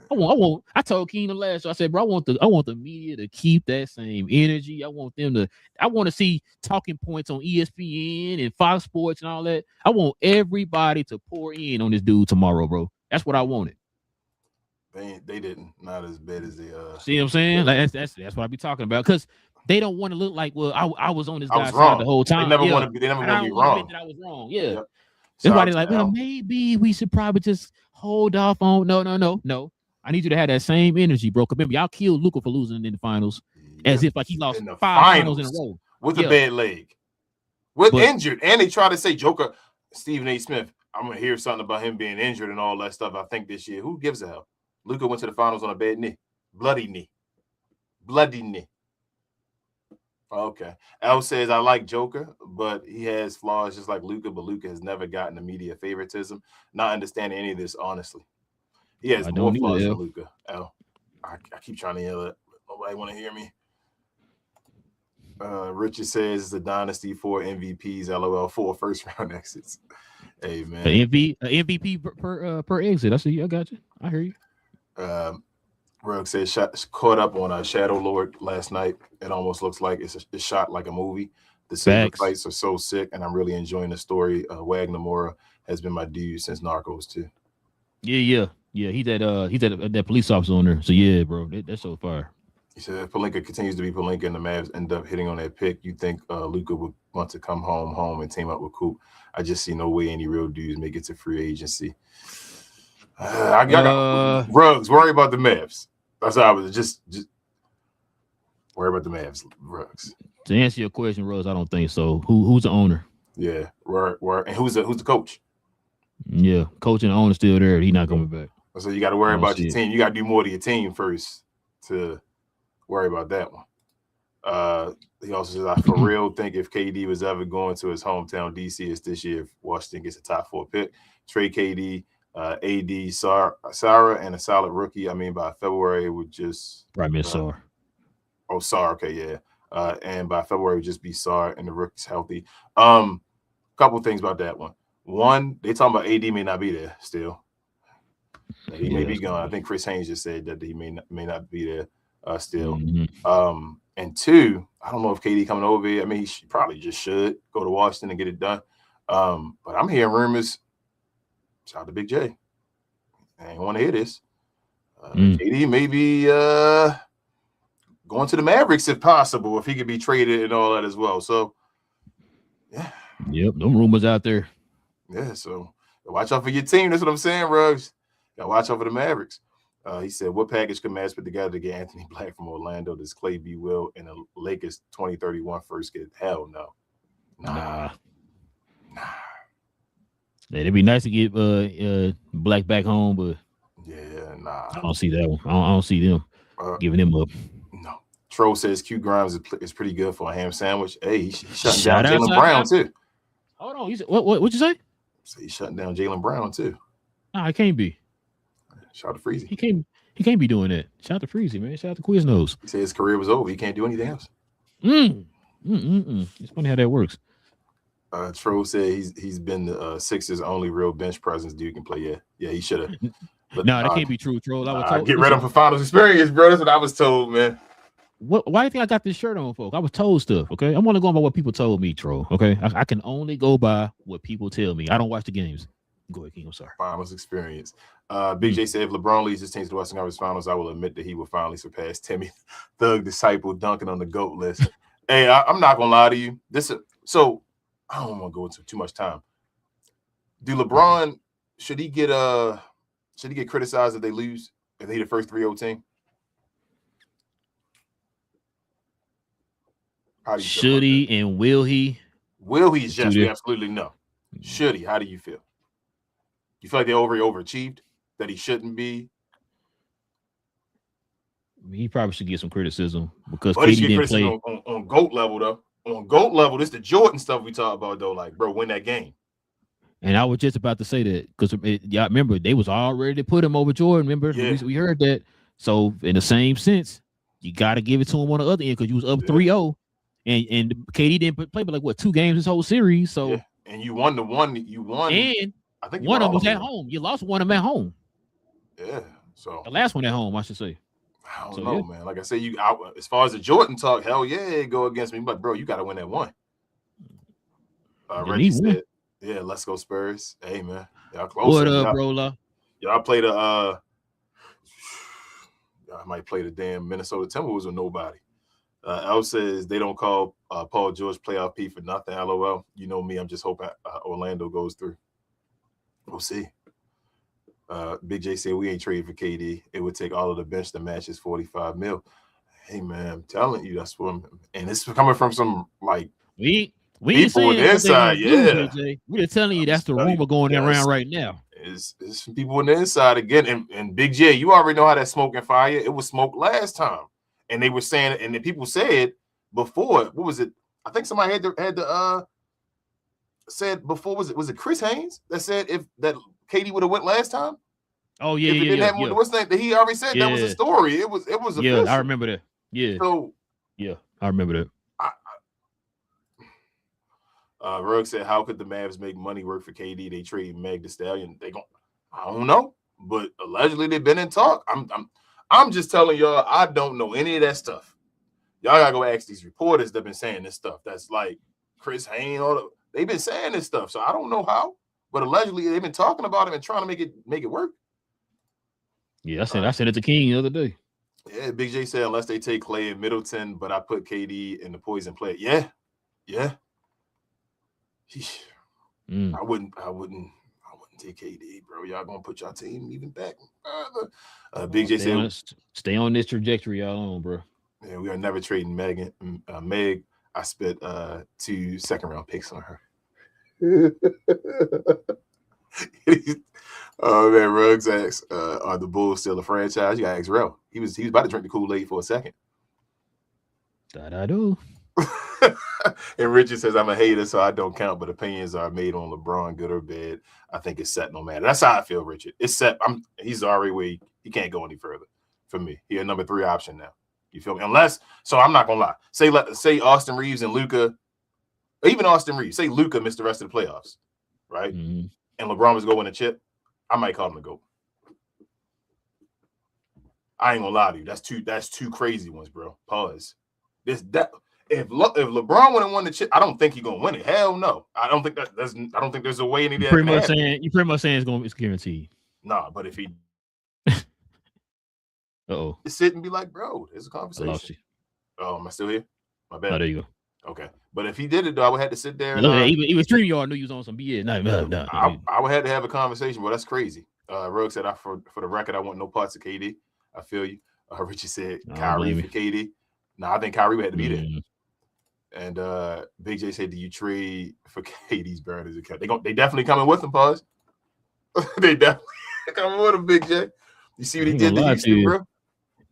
I told Keenan last year, I said, bro, I want the media to keep that same energy. I want to see talking points on ESPN and Fox Sports and all that. I want everybody to pour in on this dude tomorrow, bro. That's what I wanted. They didn't. Not as bad as they see what I'm saying? Like that's what I be talking about. Because they don't want to look like, well, I was on this guy's side the whole time. They never want to be wrong. That I was wrong. Yeah. Yep. That's why they're like, well, maybe we should probably just hold off on. No. I need you to have that same energy, bro. Remember, y'all killed Luka for losing in the finals, as if like he lost 5 finals in a row with a bad leg, injured, and they try to say Joker, Stephen A. Smith. I'm gonna hear something about him being injured and all that stuff. I think this year, who gives a hell? Luka went to the finals on a bad knee, bloody knee. Okay. L says, I like Joker, but he has flaws just like Luka, but Luka has never gotten the media favoritism. Not understanding any of this, honestly. He has more flaws than Luka. L. I keep trying to yell it. Nobody want to hear me. Richard says it's a dynasty, 4 MVPs, LOL, 4 first-round exits. Hey, man. MVP per exit. I see you. I got you. I hear you. Rugg says caught up on Shadow Lord last night. It almost looks like it's shot like a movie. The fights are so sick, and I'm really enjoying the story. Wagner Moura has been my dude since Narcos too. Yeah. He's that police officer on there. So yeah, bro, that's so far. He said if Pelinka continues to be Pelinka and the Mavs end up hitting on that pick, you think Luka would want to come home and team up with Coop? I just see no way any real dudes make it to free agency. I got Ruggs. Worry about the Mavs. That's how I was just worry about the Mavs. Ruggs. To answer your question, Ruggs, I don't think so. Who's the owner? Yeah, and who's the coach? Yeah, coach and the owner still there. He's not coming back. So you got to worry about your team. You got to do more to your team first to worry about that one. He also says, I for real think if KD was ever going to his hometown DC, it's this year if Washington gets a top 4 pick. Trade KD, AD, Sarah, and a solid rookie. I mean, by February, it would just right, Miss Sarr. Oh, Sarr, okay, yeah. And by February, it would just be Sarr and the rookie's healthy. Couple things about that one. One, they talking about AD may not be there still. He may be gone. I think Chris Haynes just said that he may not be there still. Mm-hmm. And 2, I don't know if KD coming over here. I mean, he probably just should go to Washington and get it done. But I'm hearing rumors. Shout out to Big J. I ain't want to hear this. KD may be going to the Mavericks if possible, if he could be traded and all that as well. So, yeah. Yep, no rumors out there. Yeah, so watch out for your team. That's what I'm saying, Ruggs. Gotta watch out for the Mavericks. He said, what package could Mavs put together to get Anthony Black from Orlando? Does Clay B. Will and the Lakers 2031 first get? Hell no. Nah. Yeah, it'd be nice to get Black back home, but yeah, nah. I don't see that one. I don't see them giving him up. No. Troll says Q Grimes is pretty good for a ham sandwich. Hey, he's shutting down Jaylen Brown too. Hold on. What'd you say? So he's shutting down Jaylen Brown too. Nah, it can't be. Shout out to Freezy. He can't be doing that. Shout out to Freezy, man. Shout out to Quiznos. He said his career was over. He can't do anything else. It's funny how that works. Troll said he's been the Sixers' only real bench presence dude can play. Yeah, he should have. No, that can't be true, Troll. I was told. Get rid of him for finals experience, bro. That's what I was told, man. Why do you think I got this shirt on, folks? I was told stuff, okay? I'm only going by what people told me, Troll, okay? I can only go by what people tell me. I don't watch the games. Go ahead, King. I'm sorry. Finals experience. Big J said, if LeBron leads his team to the Western Conference Finals, I will admit that he will finally surpass Timmy, Thug Disciple, dunking on the GOAT list. Hey, I'm not gonna lie to you. So I don't want to go into too much time. Do LeBron should he get criticized if they lose? If they the first 3-0 team? How do you should he and will he? Will he? Yes, we absolutely no. Should he? How do you feel? You feel like they overachieved? That he shouldn't be? He probably should get some criticism because But KD didn't play on GOAT level though. On GOAT level, this the Jordan stuff we talk about though. Like, bro, win that game. And I was just about to say that because y'all remember they was already to put him over Jordan. Remember, we heard that. So in the same sense, you got to give it to him on the other end because you was up 3-0, and KD didn't play but like what 2 games this whole series. So and you won the one. You won, and I think one of them was at home. You lost one of them at home. Yeah. So the last one at home, I should say. I don't know, man. Like I say, as far as the Jordan talk, hell yeah, go against me. But bro, you got to win that one. Reggie said, "Yeah, let's go Spurs." Hey man, y'all close. What up, bro? Y'all play the y'all might play the damn Minnesota Timberwolves with nobody. L says they don't call Paul George playoff P for nothing. LOL. You know me. I'm just hoping Orlando goes through. We'll see. Big J said we ain't trading for KD. It would take all of the bench to match his 45 mil. Hey man, I'm telling you, that's what and it's coming from some like we people on the inside. Yeah, we're telling you that's the rumor going around right now. It's some people on the inside again. And Big J, you already know how that smoke and fire. It was smoke last time, and they were saying, and the people said before. What was it? I think somebody had to said before. Was it Chris Haynes that said if that KD would have went last time? Oh yeah. What's that? He already said that was a story. It was official. Yeah, I remember that. Yeah. So yeah, I remember that. Rugg said, "How could the Mavs make money work for KD? They trade Meg Thee Stallion. I don't know, but allegedly they've been in talk. I'm just telling y'all, I don't know any of that stuff. Y'all gotta go ask these reporters that've been saying this stuff. That's like Chris Hayne, they've been saying this stuff. So I don't know how, but allegedly they've been talking about it and trying to make it work." Yeah, I said it to King the other day. Yeah, Big J said unless they take Clay and Middleton, but I put KD in the poison play. Yeah. I wouldn't take KD, bro. Y'all gonna put your team even back further. Big J said, "Stay on this trajectory, y'all on, bro." Yeah, we are never trading Meg. I spent 2 second-round picks on her. Oh man, Ruggs asks, "Are the Bulls still a franchise?" You got to ask Rel. He was about to drink the Kool-Aid for a second. That I do. And Richard says, "I'm a hater, so I don't count, but opinions are made on LeBron, good or bad. I think it's set no matter." That's how I feel, Richard. It's set. He's already where he can't go any further for me. He a number 3 option now. You feel me? So I'm not gonna lie. Say Austin Reeves and Luka, even Austin Reeves. Say Luka missed the rest of the playoffs, right? Mm-hmm. And LeBron was going to chip. I might call him a GOAT. I ain't gonna lie to you. That's two crazy ones, bro. Pause. If LeBron wouldn't won the chip, I don't think he's gonna win it. Hell no. I don't think there's a way any of that. You pretty much saying it's guaranteed. Nah, but if he sit and be like, bro, there's a conversation. I lost you. Oh, am I still here? My bad. Oh, there you go. Okay. But if he did it though, I would have to sit there and even StreamYard knew you was on some BS. No. I would have to have a conversation, but that's crazy. Rugg said, for the record, I want no parts of KD. I feel you. Richie said Kyrie for KD. No, I think Kyrie had to be there. And Big J said, "Do you trade for KD's burners account?" They definitely coming with him, pause. They definitely coming with him, Big J. You see what he did to Houston, bro?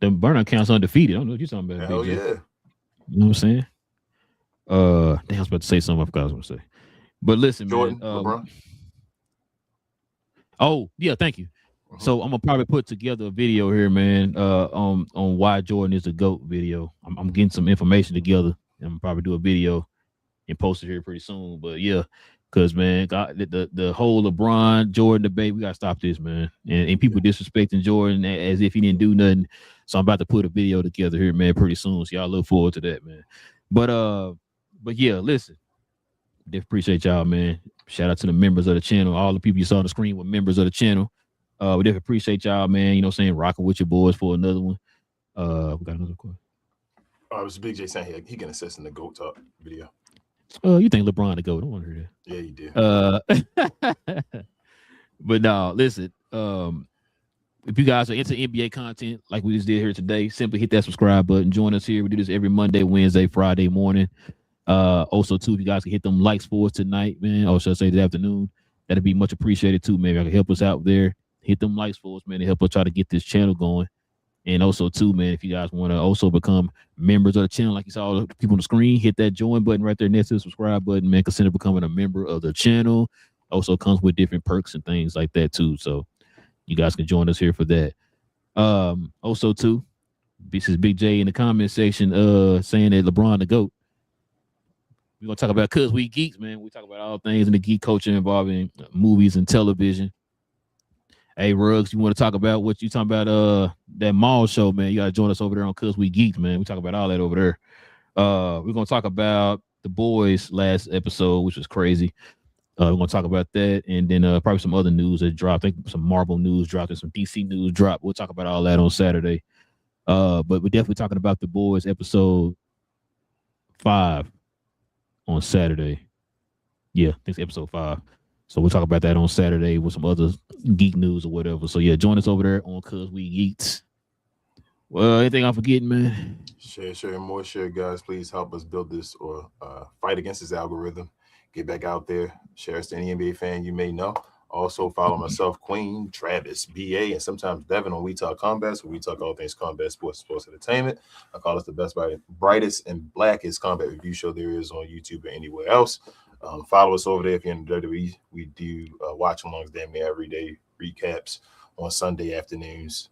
The burner account's undefeated. I don't know what you're talking about. Hell Big J. Yeah. You know what I'm saying? I was about to say something I forgot what I was gonna say. But listen, Jordan, man. LeBron. Oh, yeah, thank you. Mm-hmm. So I'm gonna probably put together a video here, man, on why Jordan is the GOAT video. I'm getting some information together. I'm gonna probably do a video and post it here pretty soon. But yeah, because man, the whole LeBron Jordan debate, we gotta stop this, man. And people disrespecting Jordan as if he didn't do nothing. So I'm about to put a video together here, man, pretty soon. So y'all look forward to that, man. But yeah, listen. Definitely appreciate y'all, man. Shout out to the members of the channel. All the people you saw on the screen were members of the channel. We definitely appreciate y'all, man. You know what I'm saying? Rocking with your boys for another one. We got another question. It was Big J saying he can assist in the GOAT Talk video. You think LeBron to go? Don't want to hear that. Yeah, you do. But no, listen. If you guys are into NBA content like we just did here today, simply hit that subscribe button. Join us here. We do this every Monday, Wednesday, Friday morning. Also, too, if you guys can hit them likes for us tonight, man, or should I say this afternoon, that'd be much appreciated too. Maybe I can help us out there. Hit them likes for us, man, to help us try to get this channel going. And also, too, man, if you guys want to also become members of the channel, like you saw all the people on the screen, hit that join button right there next to the subscribe button, man. Consider becoming a member of the channel. Also comes with different perks and things like that, too. So you guys can join us here for that. Also, too, this is Big J in the comment section saying that LeBron the GOAT. We're going to talk about Cuz We Geeks, man. We talk about all things in the geek culture involving movies and television. Hey, Ruggs, you want to talk about what you talking about? That mall show, man. You got to join us over there on Cuz We Geeks, man. We talk about all that over there. We're going to talk about The Boys last episode, which was crazy. We're going to talk about that. And then probably some other news that dropped. I think some Marvel news dropped and some DC news dropped. We'll talk about all that on Saturday. But we're definitely talking about The Boys episode 5 on Saturday. Yeah, I think it's episode 5. So we'll talk about that on Saturday with some other geek news or whatever. So yeah, join us over there on Cuz We Geeks. Well, anything I'm forgetting, man? Share, and more share, guys. Please help us build this or fight against this algorithm. Get back out there. Share us to any NBA fan you may know. Also follow myself, Queen, Travis, BA, and sometimes Devin on We Talk Combat. So we talk all things combat, sports entertainment. I call us the best, brightest, and blackest combat review show there is on YouTube or anywhere else. Follow us over there if you're in the WWE. We do watch alongs damn near every day, recaps on Sunday afternoons.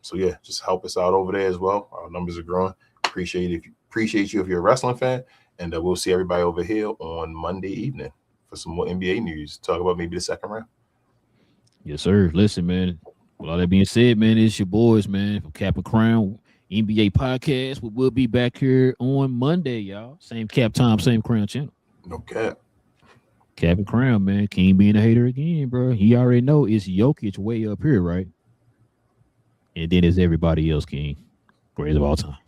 So yeah, just help us out over there as well. Our numbers are growing. Appreciate you if you're a wrestling fan, and we'll see everybody over here on Monday evening for some more NBA news. Talk about maybe the second round. Yes, sir. Listen, man. With all that being said, man, it's your boys, man, from Cap and Crown NBA podcast. We will be back here on Monday, y'all. Same cap time, same Crown channel. No cap. Cap and Crown, man. King being a hater again, bro. He already know it's Jokic way up here, right? And then it's everybody else, King. Greatest of all time.